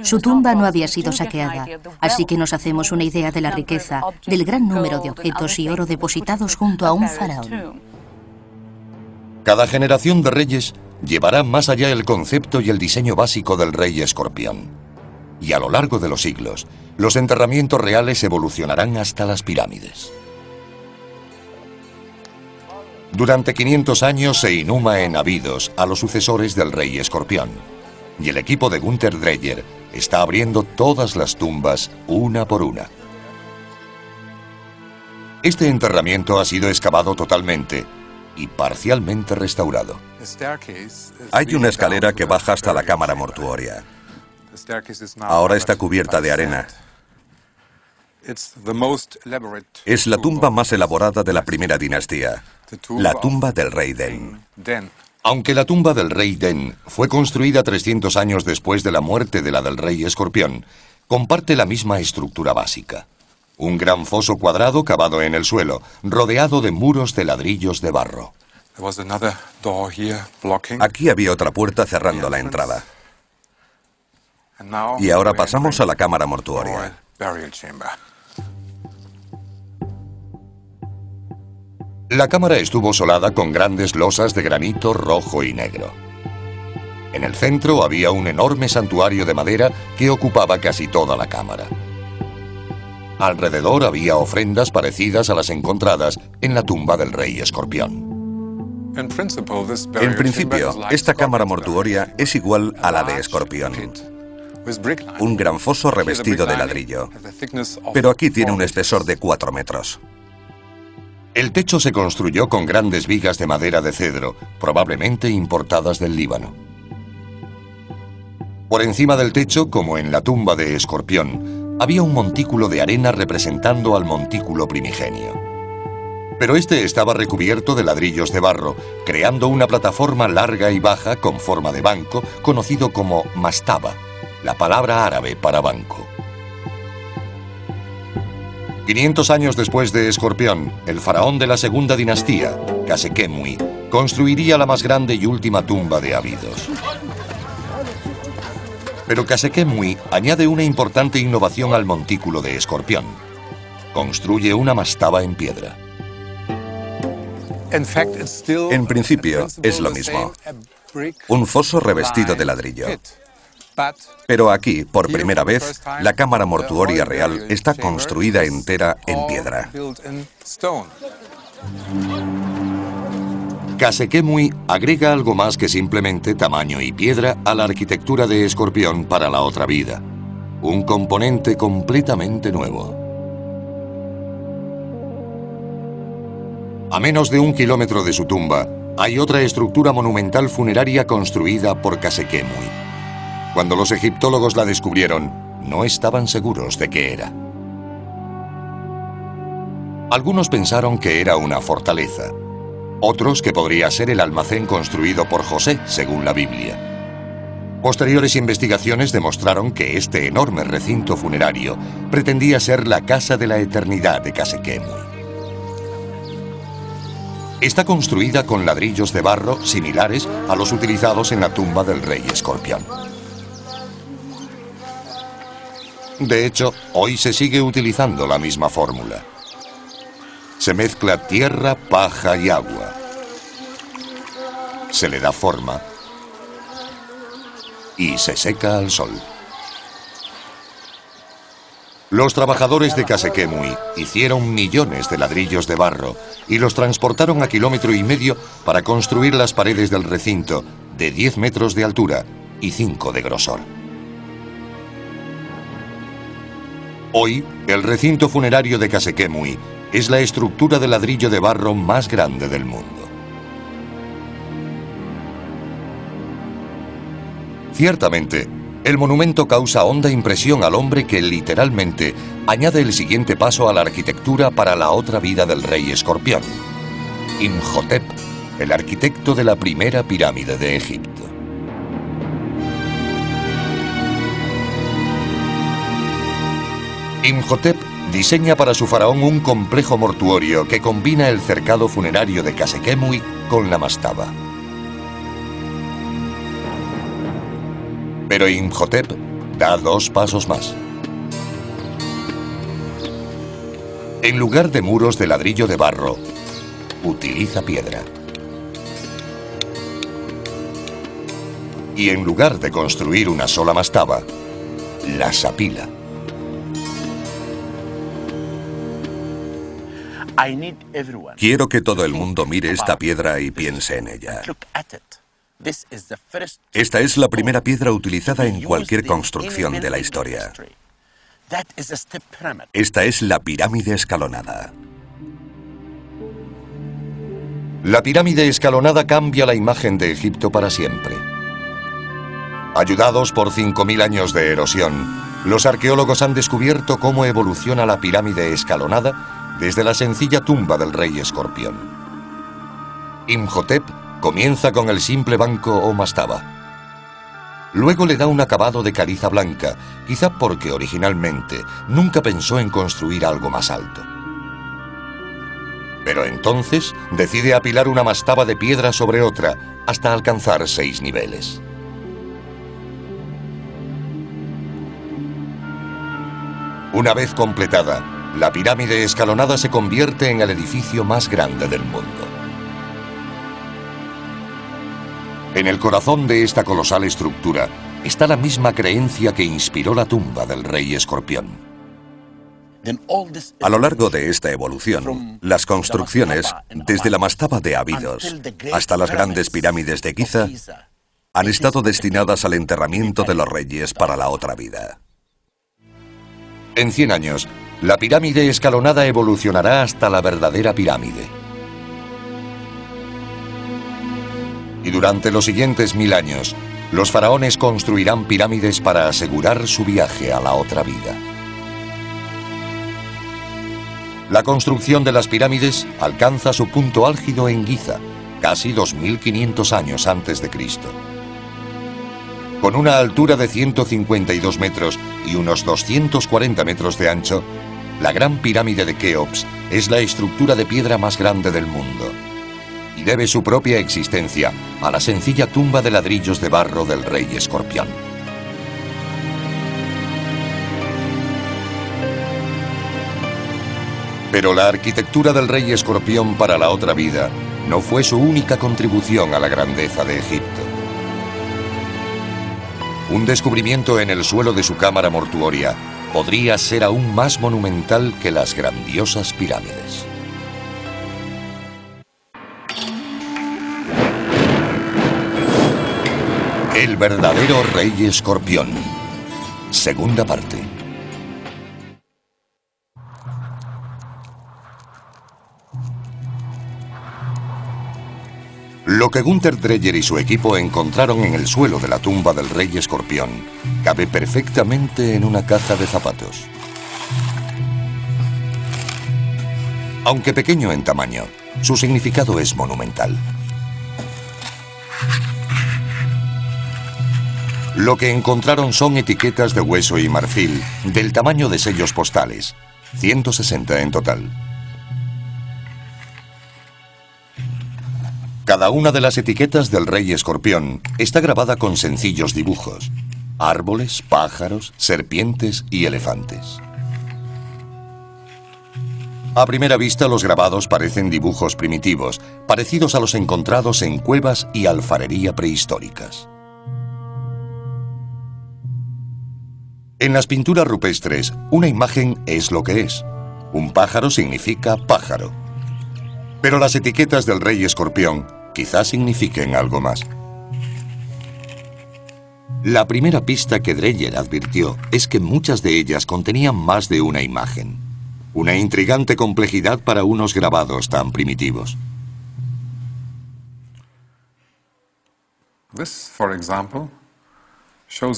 Su tumba no había sido saqueada, así que nos hacemos una idea de la riqueza, del gran número de objetos y oro depositados junto a un faraón. Cada generación de reyes llevará más allá el concepto y el diseño básico del rey escorpión. Y a lo largo de los siglos, los enterramientos reales evolucionarán hasta las pirámides. Durante 500 años se inhuma en Abidos a los sucesores del rey escorpión. Y el equipo de Gunther Dreyer está abriendo todas las tumbas una por una. Este enterramiento ha sido excavado totalmente y parcialmente restaurado. Hay una escalera que baja hasta la cámara mortuoria. Ahora está cubierta de arena. Es la tumba más elaborada de la primera dinastía, la tumba del rey Den. Aunque la tumba del rey Den fue construida 300 años después de la muerte de la del rey escorpión, comparte la misma estructura básica. Un gran foso cuadrado cavado en el suelo, rodeado de muros de ladrillos de barro. Aquí había otra puerta cerrando la entrada. Y ahora pasamos a la cámara mortuoria. La cámara estuvo solada con grandes losas de granito rojo y negro. En el centro había un enorme santuario de madera que ocupaba casi toda la cámara. Alrededor había ofrendas parecidas a las encontradas en la tumba del rey escorpión. En principio, esta cámara mortuoria es igual a la de Escorpión. Un gran foso revestido de ladrillo. Pero aquí tiene un espesor de 4 metros. El techo se construyó con grandes vigas de madera de cedro, probablemente importadas del Líbano. Por encima del techo, como en la tumba de Escorpión, había un montículo de arena representando al montículo primigenio. Pero este estaba recubierto de ladrillos de barro, creando una plataforma larga y baja con forma de banco, conocido como mastaba, la palabra árabe para banco. 500 años después de Escorpión, el faraón de la segunda dinastía, Khase-Khemui, construiría la más grande y última tumba de Abidos. Pero Khase-Khemui añade una importante innovación al montículo de Escorpión. Construye una mastaba en piedra. En principio, es lo mismo. Un foso revestido de ladrillo. Pero aquí, por primera vez, la cámara mortuoria real está construida entera en piedra. Khase-Khemui agrega algo más que simplemente tamaño y piedra a la arquitectura de Escorpión para la otra vida. Un componente completamente nuevo. A menos de 1 kilómetro de su tumba, hay otra estructura monumental funeraria construida por Khase-Khemui. Cuando los egiptólogos la descubrieron, no estaban seguros de qué era. Algunos pensaron que era una fortaleza, otros que podría ser el almacén construido por José, según la Biblia. Posteriores investigaciones demostraron que este enorme recinto funerario pretendía ser la casa de la eternidad de Khase-Khemui. Está construida con ladrillos de barro similares a los utilizados en la tumba del rey Escorpión. De hecho, hoy se sigue utilizando la misma fórmula. Se mezcla tierra, paja y agua. Se le da forma y se seca al sol. Los trabajadores de Khase-Khemui hicieron millones de ladrillos de barro y los transportaron a 1,5 kilómetros para construir las paredes del recinto de 10 metros de altura y 5 de grosor. Hoy, el recinto funerario de Khase-Khemui es la estructura de ladrillo de barro más grande del mundo. Ciertamente, El monumento causa honda impresión al hombre que literalmente añade el siguiente paso a la arquitectura para la otra vida del rey escorpión: Imhotep, el arquitecto de la primera pirámide de Egipto. Imhotep diseña para su faraón un complejo mortuorio que combina el cercado funerario de Casequemui con la mastaba. Pero Imhotep da 2 pasos más. En lugar de muros de ladrillo de barro, utiliza piedra. Y en lugar de construir una sola mastaba, las apila. Quiero que todo el mundo mire esta piedra y piense en ella. Esta es la primera piedra utilizada en cualquier construcción de la historia. Esta es la pirámide escalonada. La pirámide escalonada cambia la imagen de Egipto para siempre. Ayudados por 5.000 años de erosión, los arqueólogos han descubierto cómo evoluciona la pirámide escalonada desde la sencilla tumba del rey escorpión. Imhotep comienza con el simple banco o mastaba. Luego le da un acabado de caliza blanca, quizá porque originalmente nunca pensó en construir algo más alto. Pero entonces decide apilar una mastaba de piedra sobre otra hasta alcanzar 6 niveles. Una vez completada, la pirámide escalonada se convierte en el edificio más grande del mundo. En el corazón de esta colosal estructura está la misma creencia que inspiró la tumba del rey escorpión. A lo largo de esta evolución, las construcciones, desde la mastaba de Abidos hasta las grandes pirámides de Giza, han estado destinadas al enterramiento de los reyes para la otra vida. En 100 años, la pirámide escalonada evolucionará hasta la verdadera pirámide. Y durante los siguientes 1000 años, los faraones construirán pirámides para asegurar su viaje a la otra vida. La construcción de las pirámides alcanza su punto álgido en Giza, casi 2500 años antes de Cristo. Con una altura de 152 metros y unos 240 metros de ancho, la Gran Pirámide de Keops es la estructura de piedra más grande del mundo y debe su propia existencia a la sencilla tumba de ladrillos de barro del rey escorpión. Pero la arquitectura del rey escorpión para la otra vida no fue su única contribución a la grandeza de Egipto. Un descubrimiento en el suelo de su cámara mortuoria podría ser aún más monumental que las grandiosas pirámides. El verdadero rey escorpión. Segunda parte. Lo que Gunther Dreyer y su equipo encontraron en el suelo de la tumba del rey escorpión cabe perfectamente en una caja de zapatos. Aunque pequeño en tamaño, su significado es monumental. Lo que encontraron son etiquetas de hueso y marfil del tamaño de sellos postales, 160 en total. Cada una de las etiquetas del rey escorpión está grabada con sencillos dibujos: árboles, pájaros, serpientes y elefantes. A primera vista, los grabados parecen dibujos primitivos, parecidos a los encontrados en cuevas y alfarería prehistóricas. En las pinturas rupestres, una imagen es lo que es. Un pájaro significa pájaro. Pero las etiquetas del rey escorpión quizás signifiquen algo más. La primera pista que Dreyer advirtió es que muchas de ellas contenían más de una imagen. Una intrigante complejidad para unos grabados tan primitivos.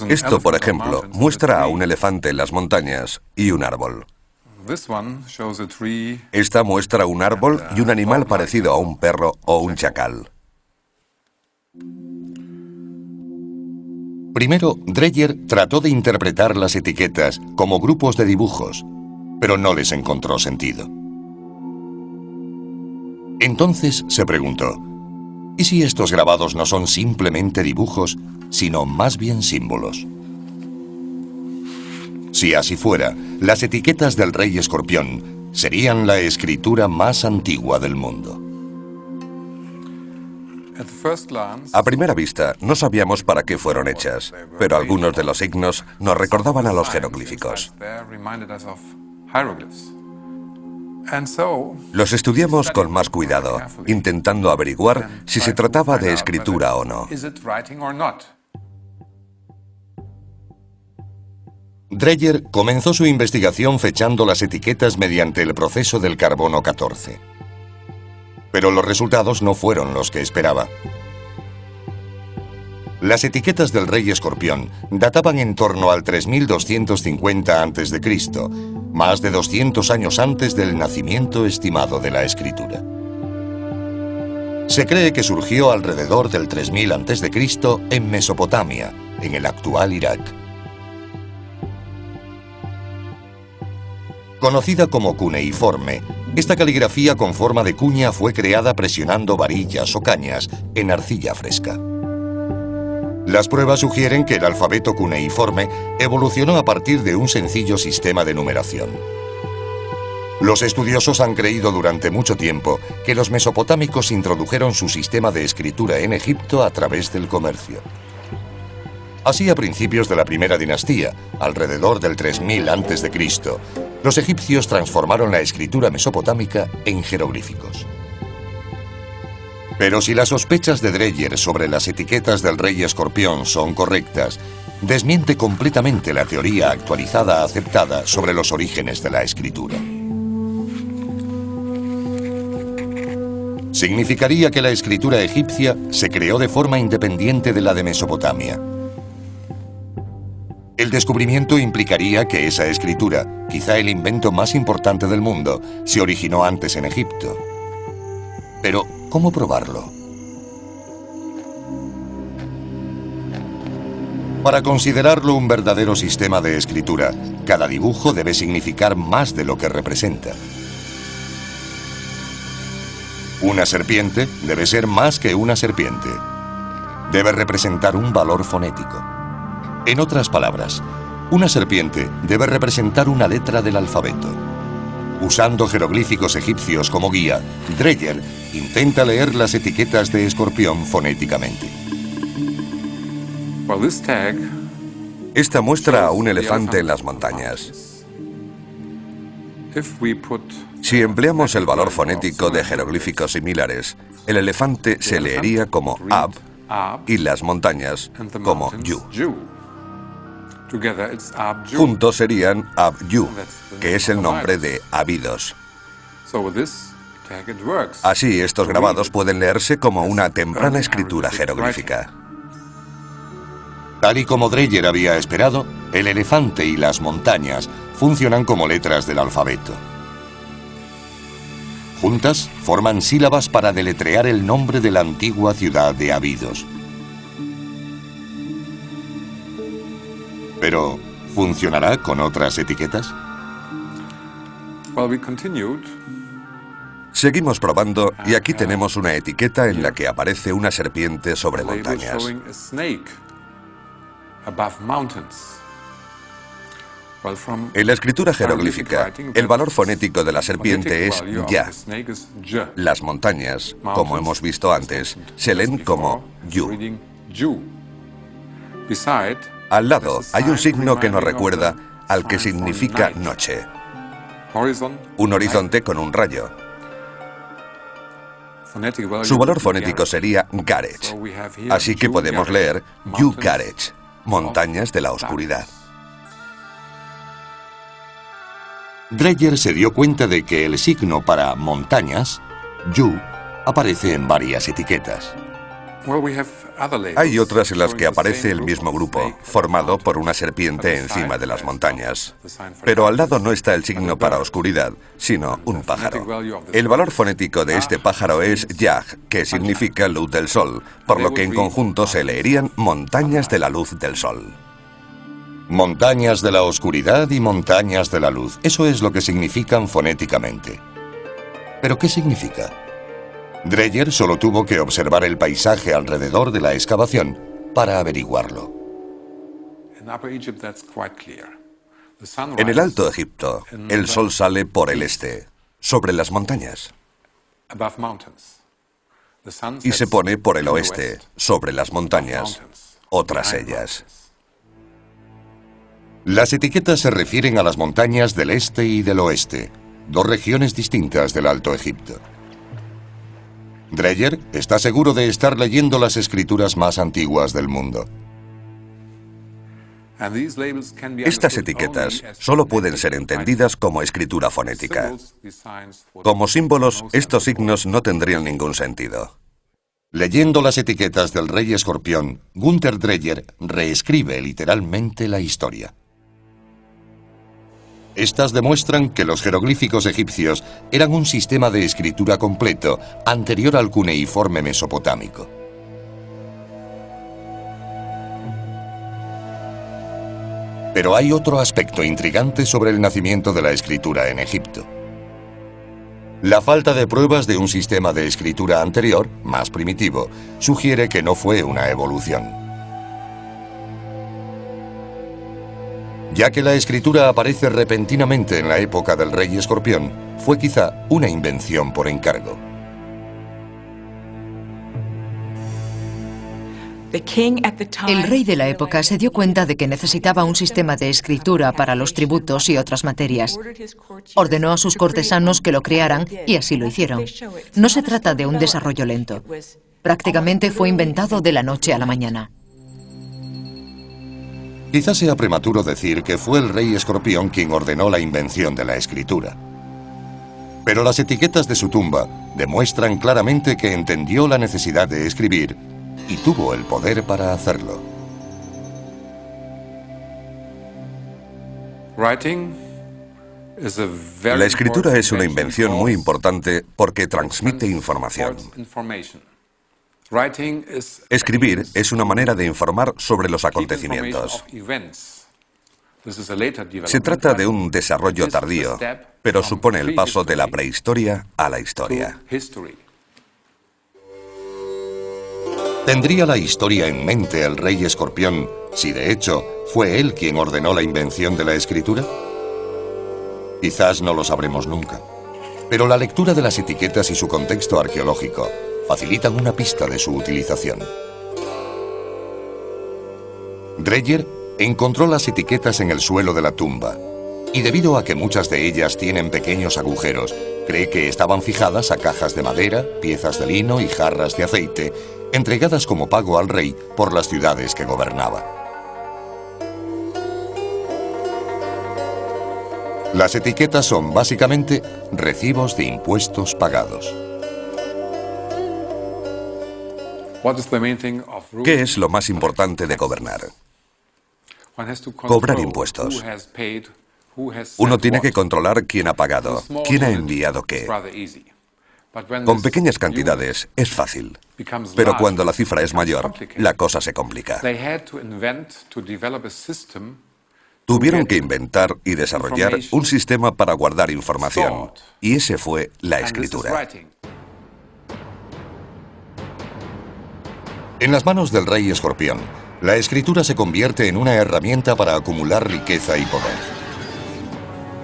Esto, por ejemplo, muestra a un elefante en las montañas y un árbol. Esta muestra un árbol y un animal parecido a un perro o un chacal. Primero, Dreyer trató de interpretar las etiquetas como grupos de dibujos, pero no les encontró sentido. Entonces se preguntó, ¿y si estos grabados no son simplemente dibujos, sino más bien símbolos? Si así fuera, las etiquetas del Rey Escorpión serían la escritura más antigua del mundo. A primera vista, no sabíamos para qué fueron hechas, pero algunos de los signos nos recordaban a los jeroglíficos. Los estudiamos con más cuidado, intentando averiguar si se trataba de escritura o no. Dreyer comenzó su investigación fechando las etiquetas mediante el proceso del carbono 14. Pero los resultados no fueron los que esperaba. Las etiquetas del Rey Escorpión databan en torno al 3250 a.C., más de 200 años antes del nacimiento estimado de la escritura. Se cree que surgió alrededor del 3000 a.C. en Mesopotamia, en el actual Irak. Conocida como cuneiforme, esta caligrafía con forma de cuña fue creada presionando varillas o cañas en arcilla fresca. Las pruebas sugieren que el alfabeto cuneiforme evolucionó a partir de un sencillo sistema de numeración. Los estudiosos han creído durante mucho tiempo que los mesopotámicos introdujeron su sistema de escritura en Egipto a través del comercio. Así, a principios de la primera dinastía, alrededor del 3000 a.C., los egipcios transformaron la escritura mesopotámica en jeroglíficos. Pero si las sospechas de Dreyer sobre las etiquetas del Rey Escorpión son correctas, desmiente completamente la teoría actualizada aceptada sobre los orígenes de la escritura. Significaría que la escritura egipcia se creó de forma independiente de la de Mesopotamia. El descubrimiento implicaría que esa escritura, quizá el invento más importante del mundo, se originó antes en Egipto. Pero, ¿cómo probarlo? Para considerarlo un verdadero sistema de escritura, cada dibujo debe significar más de lo que representa. Una serpiente debe ser más que una serpiente. Debe representar un valor fonético. En otras palabras, una serpiente debe representar una letra del alfabeto. Usando jeroglíficos egipcios como guía, Dreyer intenta leer las etiquetas de escorpión fonéticamente. Esta muestra a un elefante en las montañas. Si empleamos el valor fonético de jeroglíficos similares, el elefante se leería como Ab y las montañas como Yu. Juntos serían Ab-Yu, que es el nombre de Abidos. Así, estos grabados pueden leerse como una temprana escritura jeroglífica. Tal y como Dreyer había esperado, el elefante y las montañas funcionan como letras del alfabeto. Juntas, forman sílabas para deletrear el nombre de la antigua ciudad de Abidos. Pero, ¿funcionará con otras etiquetas? Seguimos probando y aquí tenemos una etiqueta en la que aparece una serpiente sobre montañas. En la escritura jeroglífica, el valor fonético de la serpiente es Ya. Las montañas, como hemos visto antes, se leen como Yu. Al lado hay un signo que nos recuerda al que significa noche. Un horizonte con un rayo. Su valor fonético sería Garech. Así que podemos leer Yu Garech, montañas de la oscuridad. Dreyer se dio cuenta de que el signo para montañas, Yu, aparece en varias etiquetas. Hay otras en las que aparece el mismo grupo, formado por una serpiente encima de las montañas. Pero al lado no está el signo para oscuridad, sino un pájaro. El valor fonético de este pájaro es Yag, que significa luz del sol, por lo que en conjunto se leerían montañas de la luz del sol. Montañas de la oscuridad y montañas de la luz. Eso es lo que significan fonéticamente. ¿Pero qué significa? Dreyer solo tuvo que observar el paisaje alrededor de la excavación para averiguarlo. En el Alto Egipto, el sol sale por el este, sobre las montañas, y se pone por el oeste, sobre las montañas, o tras ellas. Las etiquetas se refieren a las montañas del este y del oeste, dos regiones distintas del Alto Egipto. Dreyer está seguro de estar leyendo las escrituras más antiguas del mundo. Estas etiquetas solo pueden ser entendidas como escritura fonética. Como símbolos, estos signos no tendrían ningún sentido. Leyendo las etiquetas del rey escorpión, Gunther Dreyer reescribe literalmente la historia. Estas demuestran que los jeroglíficos egipcios eran un sistema de escritura completo anterior al cuneiforme mesopotámico. Pero hay otro aspecto intrigante sobre el nacimiento de la escritura en Egipto. La falta de pruebas de un sistema de escritura anterior, más primitivo, sugiere que no fue una evolución. Ya que la escritura aparece repentinamente en la época del rey escorpión, fue quizá una invención por encargo. El rey de la época se dio cuenta de que necesitaba un sistema de escritura para los tributos y otras materias. Ordenó a sus cortesanos que lo crearan y así lo hicieron. No se trata de un desarrollo lento. Prácticamente fue inventado de la noche a la mañana. Quizás sea prematuro decir que fue el rey escorpión quien ordenó la invención de la escritura. Pero las etiquetas de su tumba demuestran claramente que entendió la necesidad de escribir y tuvo el poder para hacerlo. La escritura es una invención muy importante porque transmite información. Escribir es una manera de informar sobre los acontecimientos. Se trata de un desarrollo tardío, pero supone el paso de la prehistoria a la historia. ¿Tendría la historia en mente el rey escorpión si de hecho fue él quien ordenó la invención de la escritura? Quizás no lo sabremos nunca, pero la lectura de las etiquetas y su contexto arqueológico facilitan una pista de su utilización. Dreyer encontró las etiquetas en el suelo de la tumba y debido a que muchas de ellas tienen pequeños agujeros, cree que estaban fijadas a cajas de madera, piezas de lino y jarras de aceite, entregadas como pago al rey por las ciudades que gobernaba. Las etiquetas son básicamente recibos de impuestos pagados. ¿Qué es lo más importante de gobernar? Cobrar impuestos. Uno tiene que controlar quién ha pagado, quién ha enviado qué. Con pequeñas cantidades es fácil, pero cuando la cifra es mayor, la cosa se complica. Tuvieron que inventar y desarrollar un sistema para guardar información, y ese fue la escritura. En las manos del rey escorpión, la escritura se convierte en una herramienta para acumular riqueza y poder.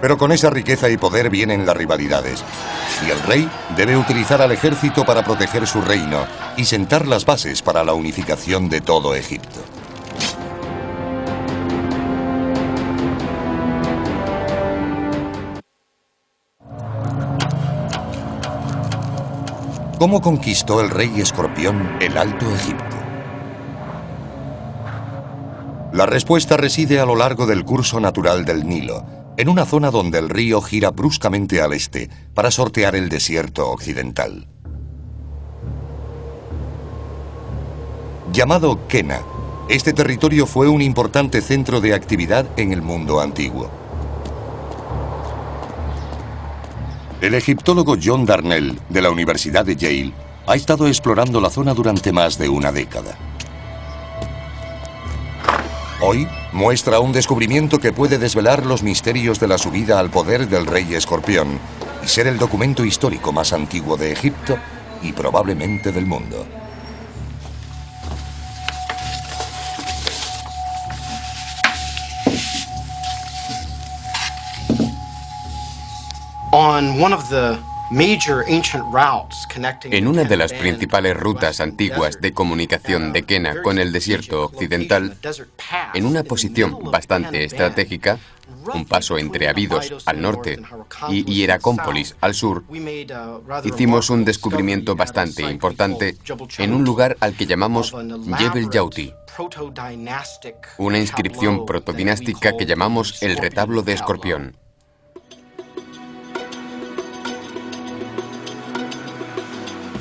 Pero con esa riqueza y poder vienen las rivalidades, y el rey debe utilizar al ejército para proteger su reino y sentar las bases para la unificación de todo Egipto. ¿Cómo conquistó el rey escorpión el Alto Egipto? La respuesta reside a lo largo del curso natural del Nilo, en una zona donde el río gira bruscamente al este para sortear el desierto occidental. Llamado Kena, este territorio fue un importante centro de actividad en el mundo antiguo. El egiptólogo John Darnell, de la Universidad de Yale, ha estado explorando la zona durante más de una década. Hoy muestra un descubrimiento que puede desvelar los misterios de la subida al poder del rey Escorpión y ser el documento histórico más antiguo de Egipto y probablemente del mundo. En una de las principales rutas antiguas de comunicación de Kena con el desierto occidental, en una posición bastante estratégica, un paso entre Abidos al norte y Hieracómpolis al sur, hicimos un descubrimiento bastante importante en un lugar al que llamamos Jebel Yauti, una inscripción protodinástica que llamamos el retablo de Escorpión.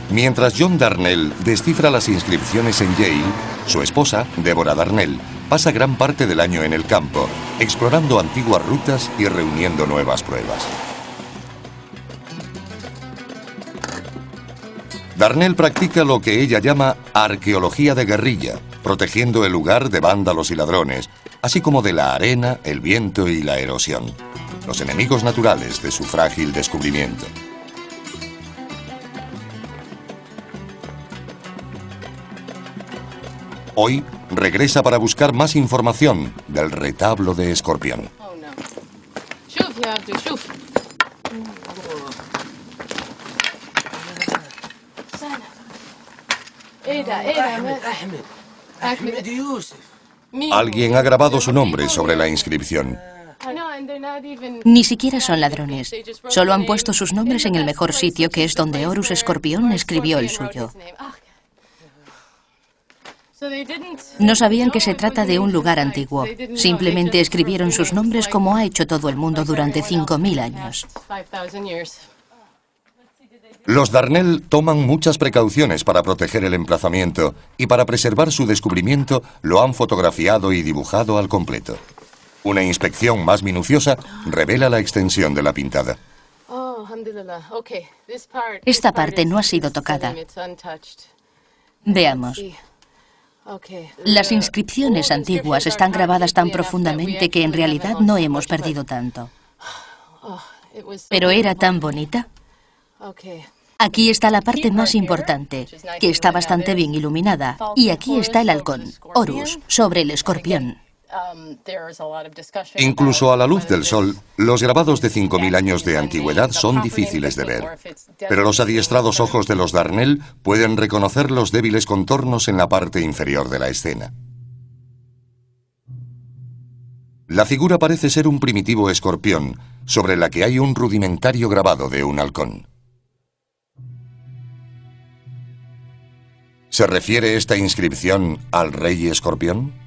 Mientras John Darnell descifra las inscripciones en Yale, su esposa, Deborah Darnell, pasa gran parte del año en el campo, explorando antiguas rutas y reuniendo nuevas pruebas. Darnell practica lo que ella llama arqueología de guerrilla, protegiendo el lugar de vándalos y ladrones, así como de la arena, el viento y la erosión, los enemigos naturales de su frágil descubrimiento. Hoy regresa para buscar más información del retablo de Escorpión. Alguien ha grabado su nombre sobre la inscripción. Ni siquiera son ladrones. Solo han puesto sus nombres en el mejor sitio, que es donde Horus Escorpión escribió el suyo. No sabían que se trata de un lugar antiguo. Simplemente escribieron sus nombres como ha hecho todo el mundo durante 5000 años. Los Darnell toman muchas precauciones para proteger el emplazamiento y para preservar su descubrimiento lo han fotografiado y dibujado al completo. Una inspección más minuciosa revela la extensión de la pintada. Esta parte no ha sido tocada. Veamos. Las inscripciones antiguas están grabadas tan profundamente que en realidad no hemos perdido tanto. ¿Pero era tan bonita? Aquí está la parte más importante, que está bastante bien iluminada. Y aquí está el halcón, Horus, sobre el escorpión. Incluso a la luz del sol, los grabados de 5000 años de antigüedad son difíciles de ver. Pero los adiestrados ojos de los Darnell pueden reconocer los débiles contornos en la parte inferior de la escena. La figura parece ser un primitivo escorpión, sobre la que hay un rudimentario grabado de un halcón. ¿Se refiere esta inscripción al rey Escorpión?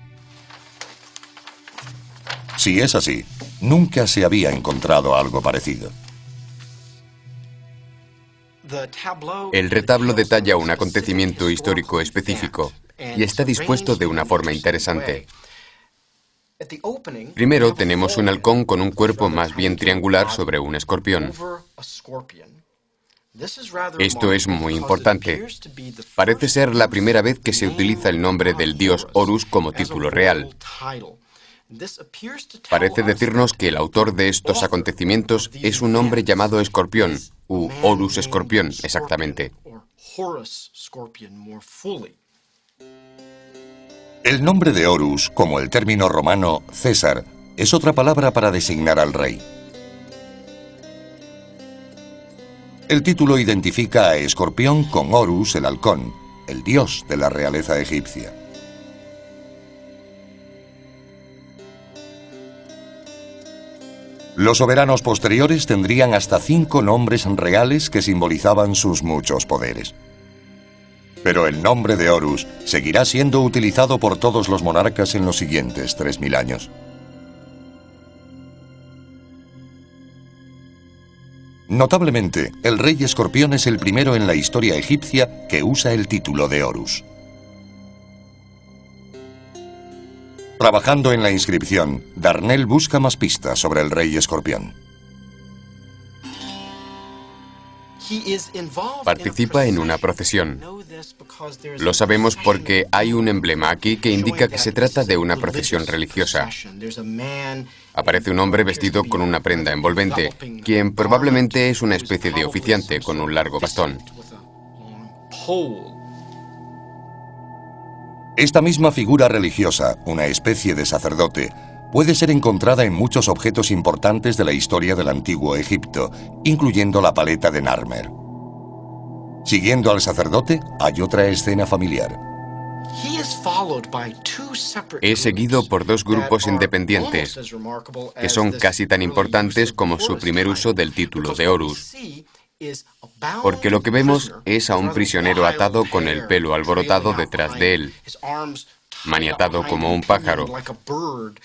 Si es así, nunca se había encontrado algo parecido. El retablo detalla un acontecimiento histórico específico y está dispuesto de una forma interesante. Primero tenemos un halcón con un cuerpo más bien triangular sobre un escorpión. Esto es muy importante. Parece ser la primera vez que se utiliza el nombre del dios Horus como título real. Parece decirnos que el autor de estos acontecimientos es un hombre llamado Escorpión, u Horus Escorpión, exactamente. El nombre de Horus, como el término romano César, es otra palabra para designar al rey. El título identifica a Escorpión con Horus, el halcón, el dios de la realeza egipcia. Los soberanos posteriores tendrían hasta 5 nombres reales que simbolizaban sus muchos poderes. Pero el nombre de Horus seguirá siendo utilizado por todos los monarcas en los siguientes 3000 años. Notablemente, el rey Escorpión es el primero en la historia egipcia que usa el título de Horus. Trabajando en la inscripción, Darnell busca más pistas sobre el rey escorpión. Participa en una procesión. Lo sabemos porque hay un emblema aquí que indica que se trata de una procesión religiosa. Aparece un hombre vestido con una prenda envolvente, quien probablemente es una especie de oficiante con un largo bastón. Esta misma figura religiosa, una especie de sacerdote, puede ser encontrada en muchos objetos importantes de la historia del antiguo Egipto, incluyendo la paleta de Narmer. Siguiendo al sacerdote, hay otra escena familiar. Es seguido por dos grupos independientes, que son casi tan importantes como su primer uso del título de Horus. Porque lo que vemos es a un prisionero atado con el pelo alborotado detrás de él, maniatado como un pájaro,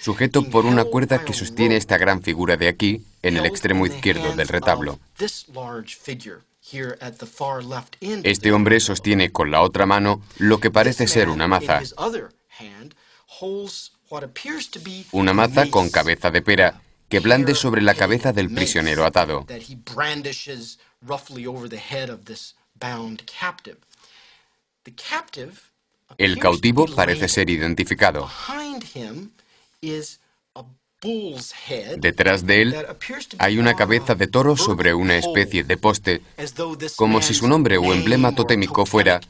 sujeto por una cuerda que sostiene esta gran figura de aquí, en el extremo izquierdo del retablo. Este hombre sostiene con la otra mano lo que parece ser una maza. Una maza con cabeza de pera que blande sobre la cabeza del prisionero atado. El cautivo parece ser identificado. Detrás de él hay una cabeza de toro sobre una especie de poste, como si su nombre o emblema totémico fuera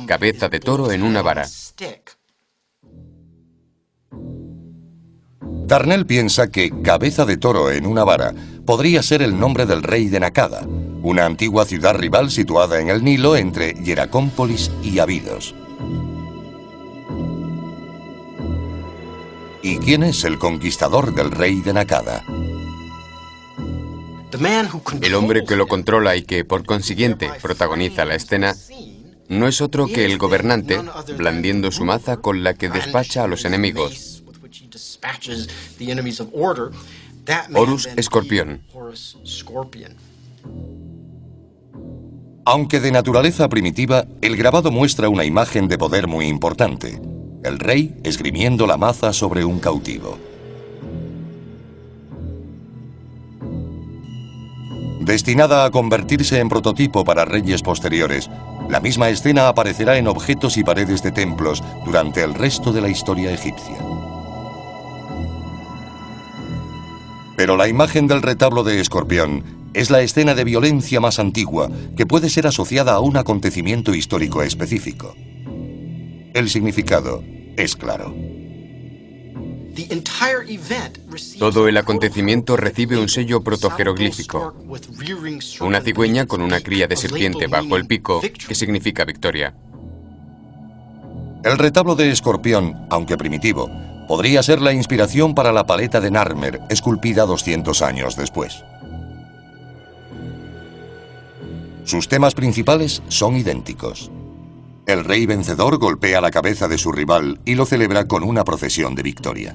cabeza de toro en una vara. Darnell piensa que cabeza de toro en una vara podría ser el nombre del rey de Nakada, una antigua ciudad rival situada en el Nilo entre Hieracómpolis y Abidos. ¿Y quién es el conquistador del rey de Nakada? El hombre que lo controla y que, por consiguiente, protagoniza la escena, no es otro que el gobernante, blandiendo su maza con la que despacha a los enemigos. Horus Escorpión. Aunque de naturaleza primitiva, el grabado muestra una imagen de poder muy importante: el rey esgrimiendo la maza sobre un cautivo. Destinada a convertirse en prototipo para reyes posteriores, la misma escena aparecerá en objetos y paredes de templos durante el resto de la historia egipcia. Pero la imagen del retablo de Escorpión es la escena de violencia más antigua que puede ser asociada a un acontecimiento histórico específico. El significado es claro. Todo el acontecimiento recibe un sello protojeroglífico, una cigüeña con una cría de serpiente bajo el pico, que significa victoria. El retablo de Escorpión, aunque primitivo, podría ser la inspiración para la paleta de Narmer, esculpida 200 años después. Sus temas principales son idénticos. El rey vencedor golpea la cabeza de su rival y lo celebra con una procesión de victoria.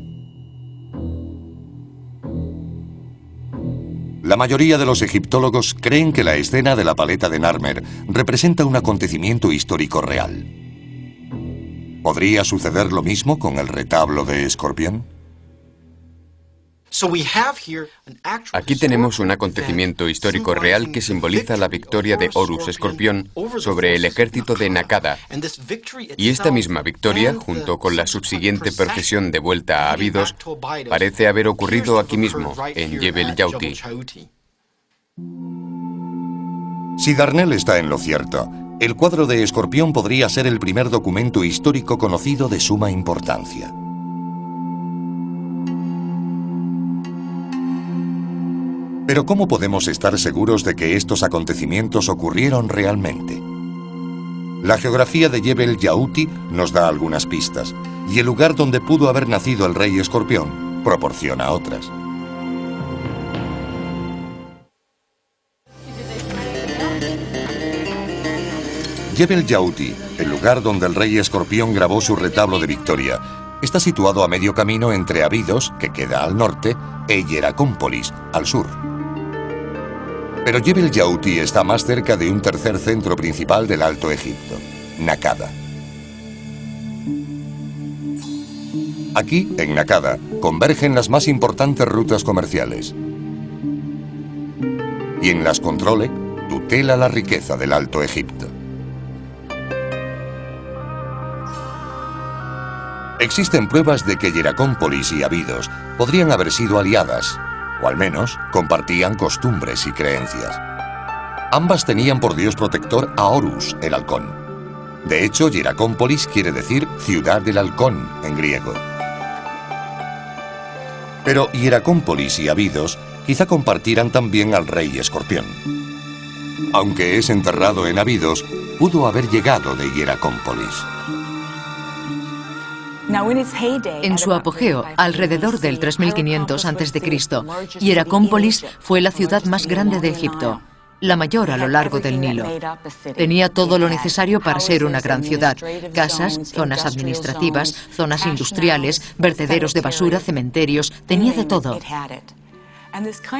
La mayoría de los egiptólogos creen que la escena de la paleta de Narmer representa un acontecimiento histórico real. ¿Podría suceder lo mismo con el retablo de Escorpión? Aquí tenemos un acontecimiento histórico real que simboliza la victoria de Horus Escorpión sobre el ejército de Nakada. Y esta misma victoria, junto con la subsiguiente procesión de vuelta a Abidos, parece haber ocurrido aquí mismo, en Jebel Yauti. Si Darnell está en lo cierto, el cuadro de Escorpión podría ser el primer documento histórico conocido de suma importancia. Pero ¿cómo podemos estar seguros de que estos acontecimientos ocurrieron realmente? La geografía de Jebel Yauti nos da algunas pistas, y el lugar donde pudo haber nacido el rey Escorpión proporciona otras. Jebel Yauti, el lugar donde el rey Escorpión grabó su retablo de victoria, está situado a medio camino entre Abidos, que queda al norte, e Hieracómpolis, al sur. Pero Jebel Yauti está más cerca de un tercer centro principal del Alto Egipto, Nakada. Aquí, en Nakada, convergen las más importantes rutas comerciales. Quien las controle, tutela la riqueza del Alto Egipto. Existen pruebas de que Hieracómpolis y Abidos podrían haber sido aliadas, o al menos compartían costumbres y creencias. Ambas tenían por dios protector a Horus, el halcón. De hecho, Hieracómpolis quiere decir ciudad del halcón en griego. Pero Hieracómpolis y Abidos quizá compartieran también al rey escorpión. Aunque es enterrado en Abidos, pudo haber llegado de Hieracómpolis. En su apogeo, alrededor del 3500 a.C., Hieracómpolis fue la ciudad más grande de Egipto, la mayor a lo largo del Nilo. Tenía todo lo necesario para ser una gran ciudad: casas, zonas administrativas, zonas industriales, vertederos de basura, cementerios, tenía de todo.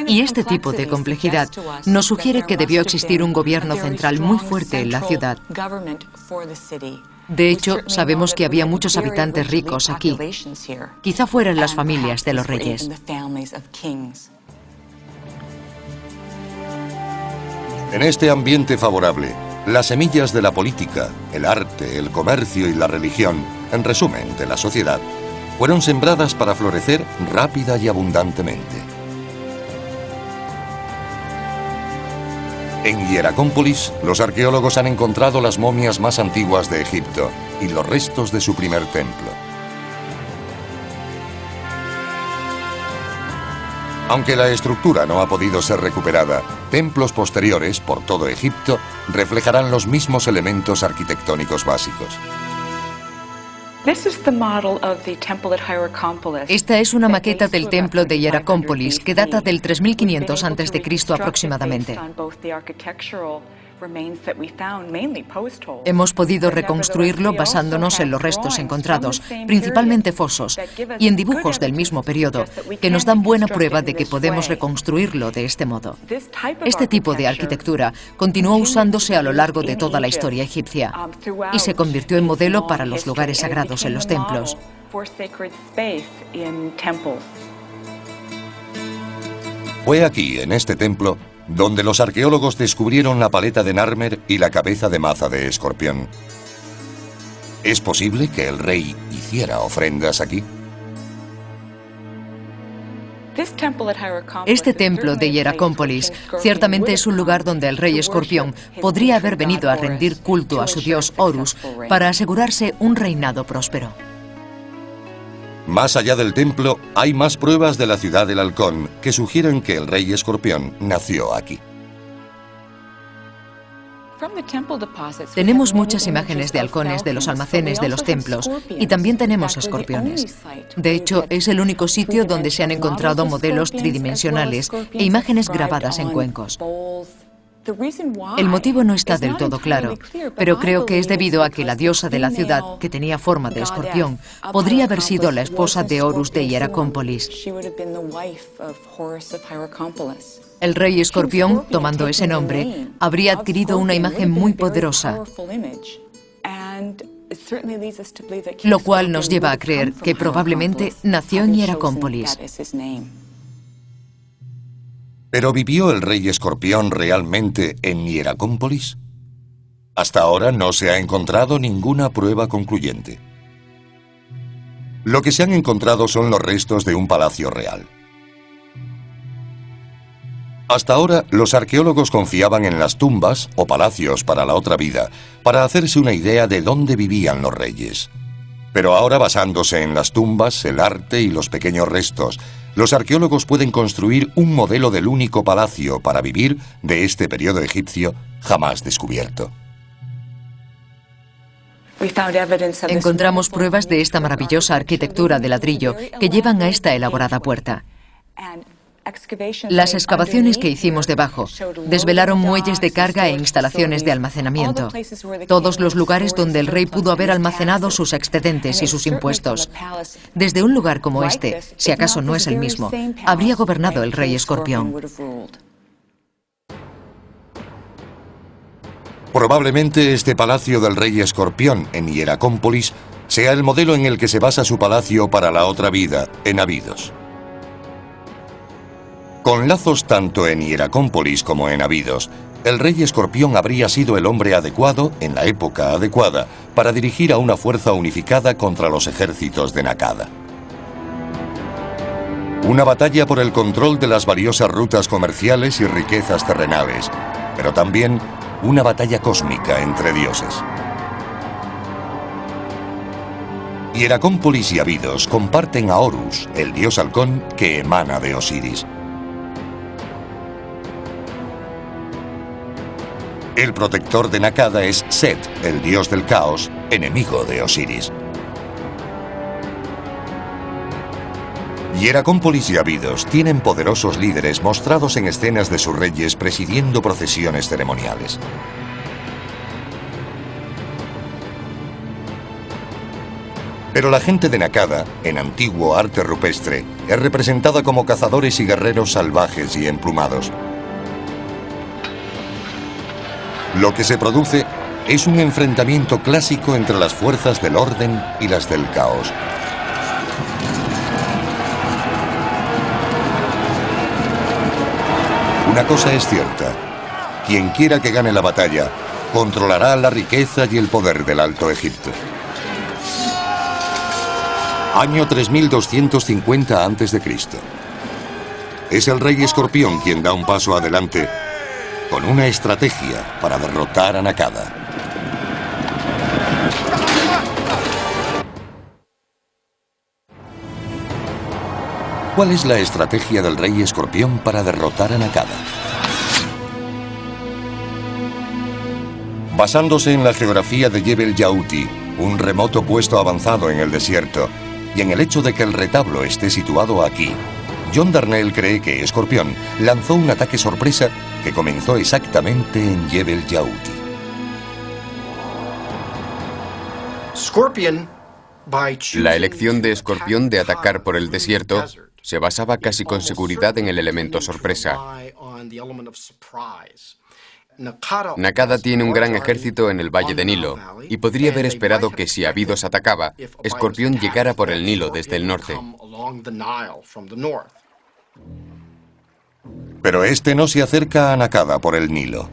Y este tipo de complejidad nos sugiere que debió existir un gobierno central muy fuerte en la ciudad. De hecho, sabemos que había muchos habitantes ricos aquí. Quizá fueran las familias de los reyes. En este ambiente favorable, las semillas de la política, el arte, el comercio y la religión, en resumen, de la sociedad, fueron sembradas para florecer rápida y abundantemente. En Hieracómpolis, los arqueólogos han encontrado las momias más antiguas de Egipto y los restos de su primer templo. Aunque la estructura no ha podido ser recuperada, templos posteriores por todo Egipto reflejarán los mismos elementos arquitectónicos básicos. Esta es una maqueta del templo de Hieracómpolis que data del 3500 a.C. aproximadamente. Hemos podido reconstruirlo basándonos en los restos encontrados, principalmente fosos, y en dibujos del mismo periodo, que nos dan buena prueba de que podemos reconstruirlo de este modo. Este tipo de arquitectura continuó usándose a lo largo de toda la historia egipcia y se convirtió en modelo para los lugares sagrados en los templos. Fue aquí, en este templo, donde los arqueólogos descubrieron la paleta de Narmer y la cabeza de maza de escorpión. ¿Es posible que el rey hiciera ofrendas aquí? Este templo de Hieracómpolis ciertamente es un lugar donde el rey escorpión podría haber venido a rendir culto a su dios Horus para asegurarse un reinado próspero. Más allá del templo, hay más pruebas de la ciudad del halcón que sugieren que el rey escorpión nació aquí. Tenemos muchas imágenes de halcones de los almacenes de los templos y también tenemos escorpiones. De hecho, es el único sitio donde se han encontrado modelos tridimensionales e imágenes grabadas en cuencos. El motivo no está del todo claro, pero creo que es debido a que la diosa de la ciudad, que tenía forma de escorpión, podría haber sido la esposa de Horus de Hieracómpolis. El rey escorpión, tomando ese nombre, habría adquirido una imagen muy poderosa, lo cual nos lleva a creer que probablemente nació en Hieracómpolis. ¿Pero vivió el rey escorpión realmente en Hieracómpolis? Hasta ahora no se ha encontrado ninguna prueba concluyente. Lo que se han encontrado son los restos de un palacio real. Hasta ahora, los arqueólogos confiaban en las tumbas o palacios para la otra vida para hacerse una idea de dónde vivían los reyes. Pero ahora, basándose en las tumbas, el arte y los pequeños restos, los arqueólogos pueden construir un modelo del único palacio para vivir de este periodo egipcio jamás descubierto. Encontramos pruebas de esta maravillosa arquitectura de ladrillo que llevan a esta elaborada puerta. Las excavaciones que hicimos debajo desvelaron muelles de carga e instalaciones de almacenamiento, todos los lugares donde el rey pudo haber almacenado sus excedentes y sus impuestos. Desde un lugar como este, si acaso no es el mismo, habría gobernado el rey escorpión. Probablemente este palacio del rey escorpión en Hieracómpolis sea el modelo en el que se basa su palacio para la otra vida, en Abidos. Con lazos tanto en Hieracómpolis como en Abidos, el rey Escorpión habría sido el hombre adecuado, en la época adecuada, para dirigir a una fuerza unificada contra los ejércitos de Nakada. Una batalla por el control de las valiosas rutas comerciales y riquezas terrenales, pero también una batalla cósmica entre dioses. Hieracómpolis y Abidos comparten a Horus, el dios halcón que emana de Osiris. El protector de Nakada es Set, el dios del caos, enemigo de Osiris. Hieracómpolis y Abidos tienen poderosos líderes mostrados en escenas de sus reyes presidiendo procesiones ceremoniales. Pero la gente de Nakada, en antiguo arte rupestre, es representada como cazadores y guerreros salvajes y emplumados. Lo que se produce es un enfrentamiento clásico entre las fuerzas del orden y las del caos. Una cosa es cierta: quien quiera que gane la batalla, controlará la riqueza y el poder del Alto Egipto. Año 3250 a.C. Es el rey Escorpión quien da un paso adelante con una estrategia para derrotar a Nakada. ¿Cuál es la estrategia del rey Escorpión para derrotar a Nakada? Basándose en la geografía de Jebel Yauti, un remoto puesto avanzado en el desierto, y en el hecho de que el retablo esté situado aquí, John Darnell cree que Escorpión lanzó un ataque sorpresa que comenzó exactamente en Jebel Yauti. La elección de Escorpión de atacar por el desierto se basaba casi con seguridad en el elemento sorpresa. Nakada tiene un gran ejército en el Valle de Nilo y podría haber esperado que si Abidos atacaba, Escorpión llegara por el Nilo desde el norte. Pero este no se acerca a Nakada por el Nilo.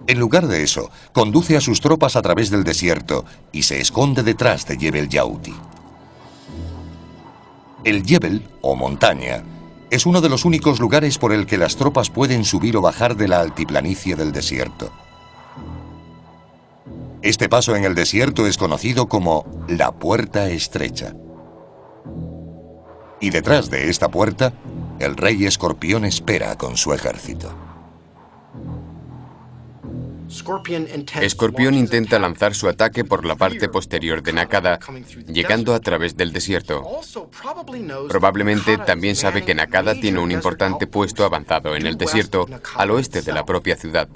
En lugar de eso, conduce a sus tropas a través del desierto y se esconde detrás de Jebel Yauti. El Jebel, o montaña, es uno de los únicos lugares por el que las tropas pueden subir o bajar de la altiplanicie del desierto. Este paso en el desierto es conocido como la Puerta Estrecha. Y detrás de esta puerta, el rey Escorpión espera con su ejército. Escorpión intenta lanzar su ataque por la parte posterior de Nakada, llegando a través del desierto. Probablemente también sabe que Nakada tiene un importante puesto avanzado en el desierto, al oeste de la propia ciudad.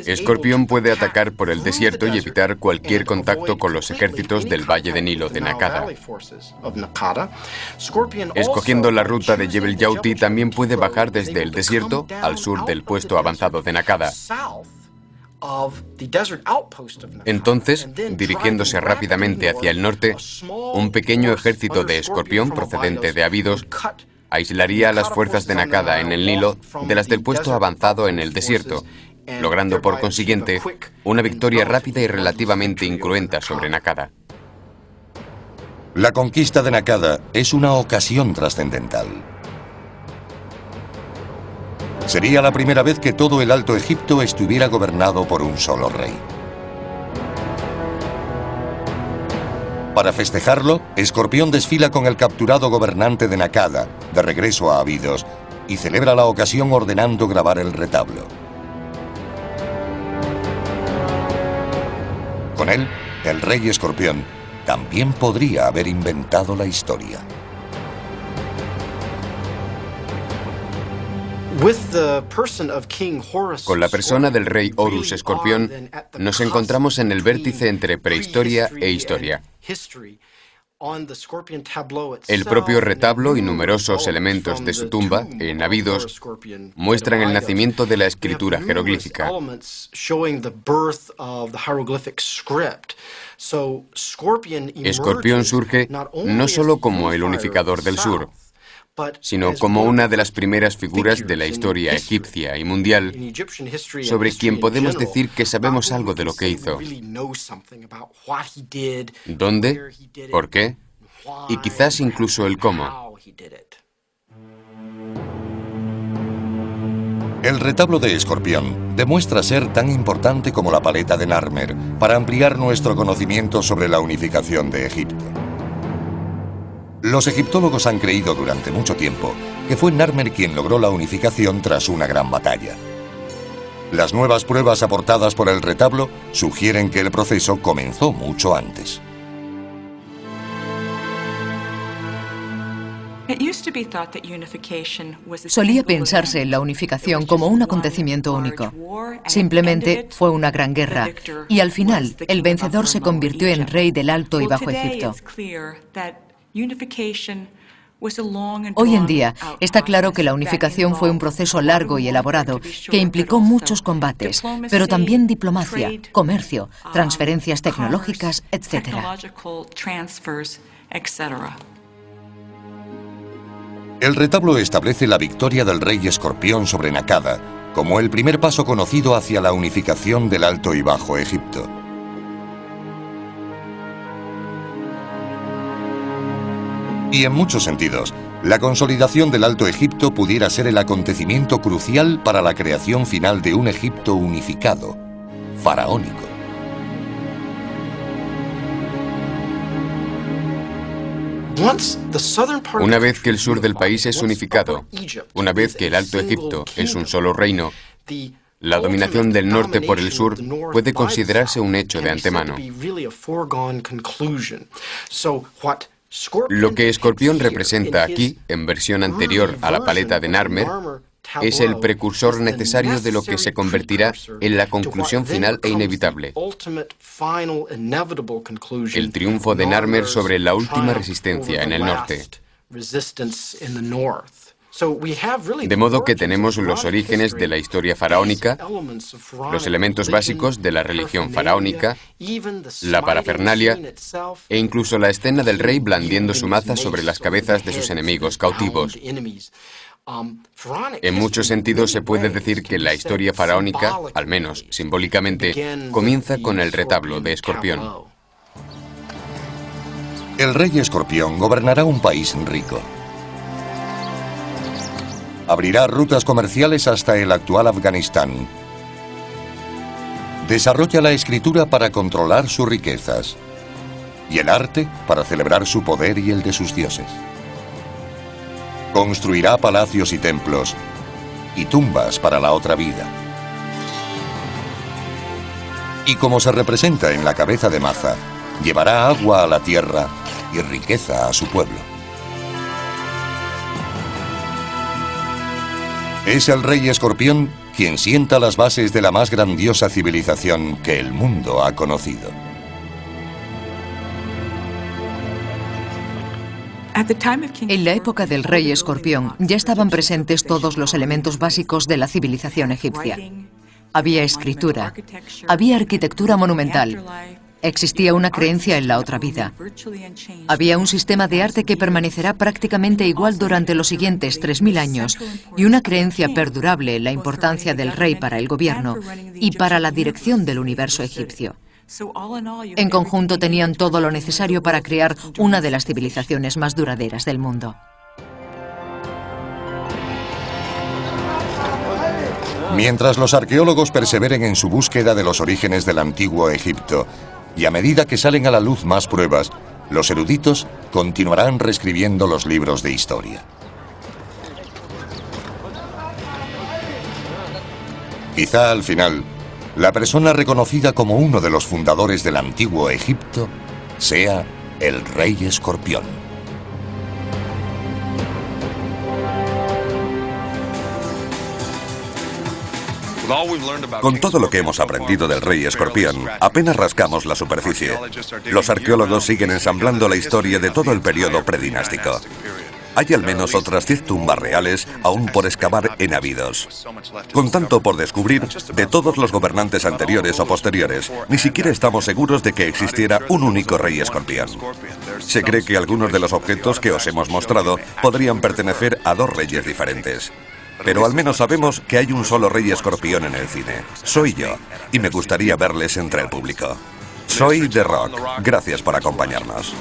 Escorpión puede atacar por el desierto y evitar cualquier contacto con los ejércitos del Valle de Nilo de Nakada. Escogiendo la ruta de Jebel Yauti, también puede bajar desde el desierto al sur del puesto avanzado de Nakada. Entonces, dirigiéndose rápidamente hacia el norte, un pequeño ejército de Escorpión procedente de Abidos aislaría a las fuerzas de Nakada en el Nilo de las del puesto avanzado en el desierto, logrando por consiguiente una victoria rápida y relativamente incruenta sobre Nakada. La conquista de Nakada es una ocasión trascendental. Sería la primera vez que todo el Alto Egipto estuviera gobernado por un solo rey. Para festejarlo, Escorpión desfila con el capturado gobernante de Nakada, de regreso a Abidos, y celebra la ocasión ordenando grabar el retablo. Con él, el rey Escorpión también podría haber inventado la historia. Con la persona del rey Horus Escorpión, nos encontramos en el vértice entre prehistoria e historia. El propio retablo y numerosos elementos de su tumba, en Abidos, muestran el nacimiento de la escritura jeroglífica. Escorpión surge no solo como el unificador del sur, sino como una de las primeras figuras de la historia egipcia y mundial, sobre quien podemos decir que sabemos algo de lo que hizo, dónde, por qué, y quizás incluso el cómo. El retablo de Escorpión demuestra ser tan importante como la paleta de Narmer para ampliar nuestro conocimiento sobre la unificación de Egipto. Los egiptólogos han creído durante mucho tiempo que fue Narmer quien logró la unificación tras una gran batalla. Las nuevas pruebas aportadas por el retablo sugieren que el proceso comenzó mucho antes. Solía pensarse en la unificación como un acontecimiento único. Simplemente fue una gran guerra, y al final el vencedor se convirtió en rey del Alto y Bajo Egipto. Hoy en día está claro que la unificación fue un proceso largo y elaborado que implicó muchos combates, pero también diplomacia, comercio, transferencias tecnológicas, etc. El retablo establece la victoria del rey Escorpión sobre Nakada como el primer paso conocido hacia la unificación del Alto y Bajo Egipto. Y en muchos sentidos, la consolidación del Alto Egipto pudiera ser el acontecimiento crucial para la creación final de un Egipto unificado, faraónico. Una vez que el sur del país es unificado, una vez que el Alto Egipto es un solo reino, la dominación del norte por el sur puede considerarse un hecho de antemano. Lo que Escorpión representa aquí, en versión anterior a la paleta de Narmer, es el precursor necesario de lo que se convertirá en la conclusión final e inevitable. El triunfo de Narmer sobre la última resistencia en el norte. De modo que tenemos los orígenes de la historia faraónica, los elementos básicos de la religión faraónica, la parafernalia e incluso la escena del rey blandiendo su maza sobre las cabezas de sus enemigos cautivos. En muchos sentidos se puede decir que la historia faraónica, al menos simbólicamente, comienza con el retablo de Escorpión. El rey Escorpión gobernará un país rico. Abrirá rutas comerciales hasta el actual Afganistán. Desarrolla la escritura para controlar sus riquezas y el arte para celebrar su poder y el de sus dioses. Construirá palacios y templos y tumbas para la otra vida. Y como se representa en la cabeza de maza, llevará agua a la tierra y riqueza a su pueblo. Es el rey Escorpión quien sienta las bases de la más grandiosa civilización que el mundo ha conocido. En la época del rey Escorpión ya estaban presentes todos los elementos básicos de la civilización egipcia. Había escritura, había arquitectura monumental, existía una creencia en la otra vida. Había un sistema de arte que permanecerá prácticamente igual durante los siguientes 3000 años y una creencia perdurable en la importancia del rey para el gobierno y para la dirección del universo egipcio. En conjunto tenían todo lo necesario para crear una de las civilizaciones más duraderas del mundo. Mientras los arqueólogos perseveren en su búsqueda de los orígenes del antiguo Egipto, y a medida que salen a la luz más pruebas, los eruditos continuarán reescribiendo los libros de historia. Quizá al final, la persona reconocida como uno de los fundadores del antiguo Egipto sea el rey Escorpión. Con todo lo que hemos aprendido del rey escorpión, apenas rascamos la superficie. Los arqueólogos siguen ensamblando la historia de todo el periodo predinástico. Hay al menos otras 10 tumbas reales aún por excavar en Abidos. Con tanto por descubrir, de todos los gobernantes anteriores o posteriores, ni siquiera estamos seguros de que existiera un único rey escorpión. Se cree que algunos de los objetos que os hemos mostrado podrían pertenecer a 2 reyes diferentes. Pero al menos sabemos que hay un solo rey escorpión en el cine. Soy yo, y me gustaría verles entre el público. Soy The Rock. Gracias por acompañarnos.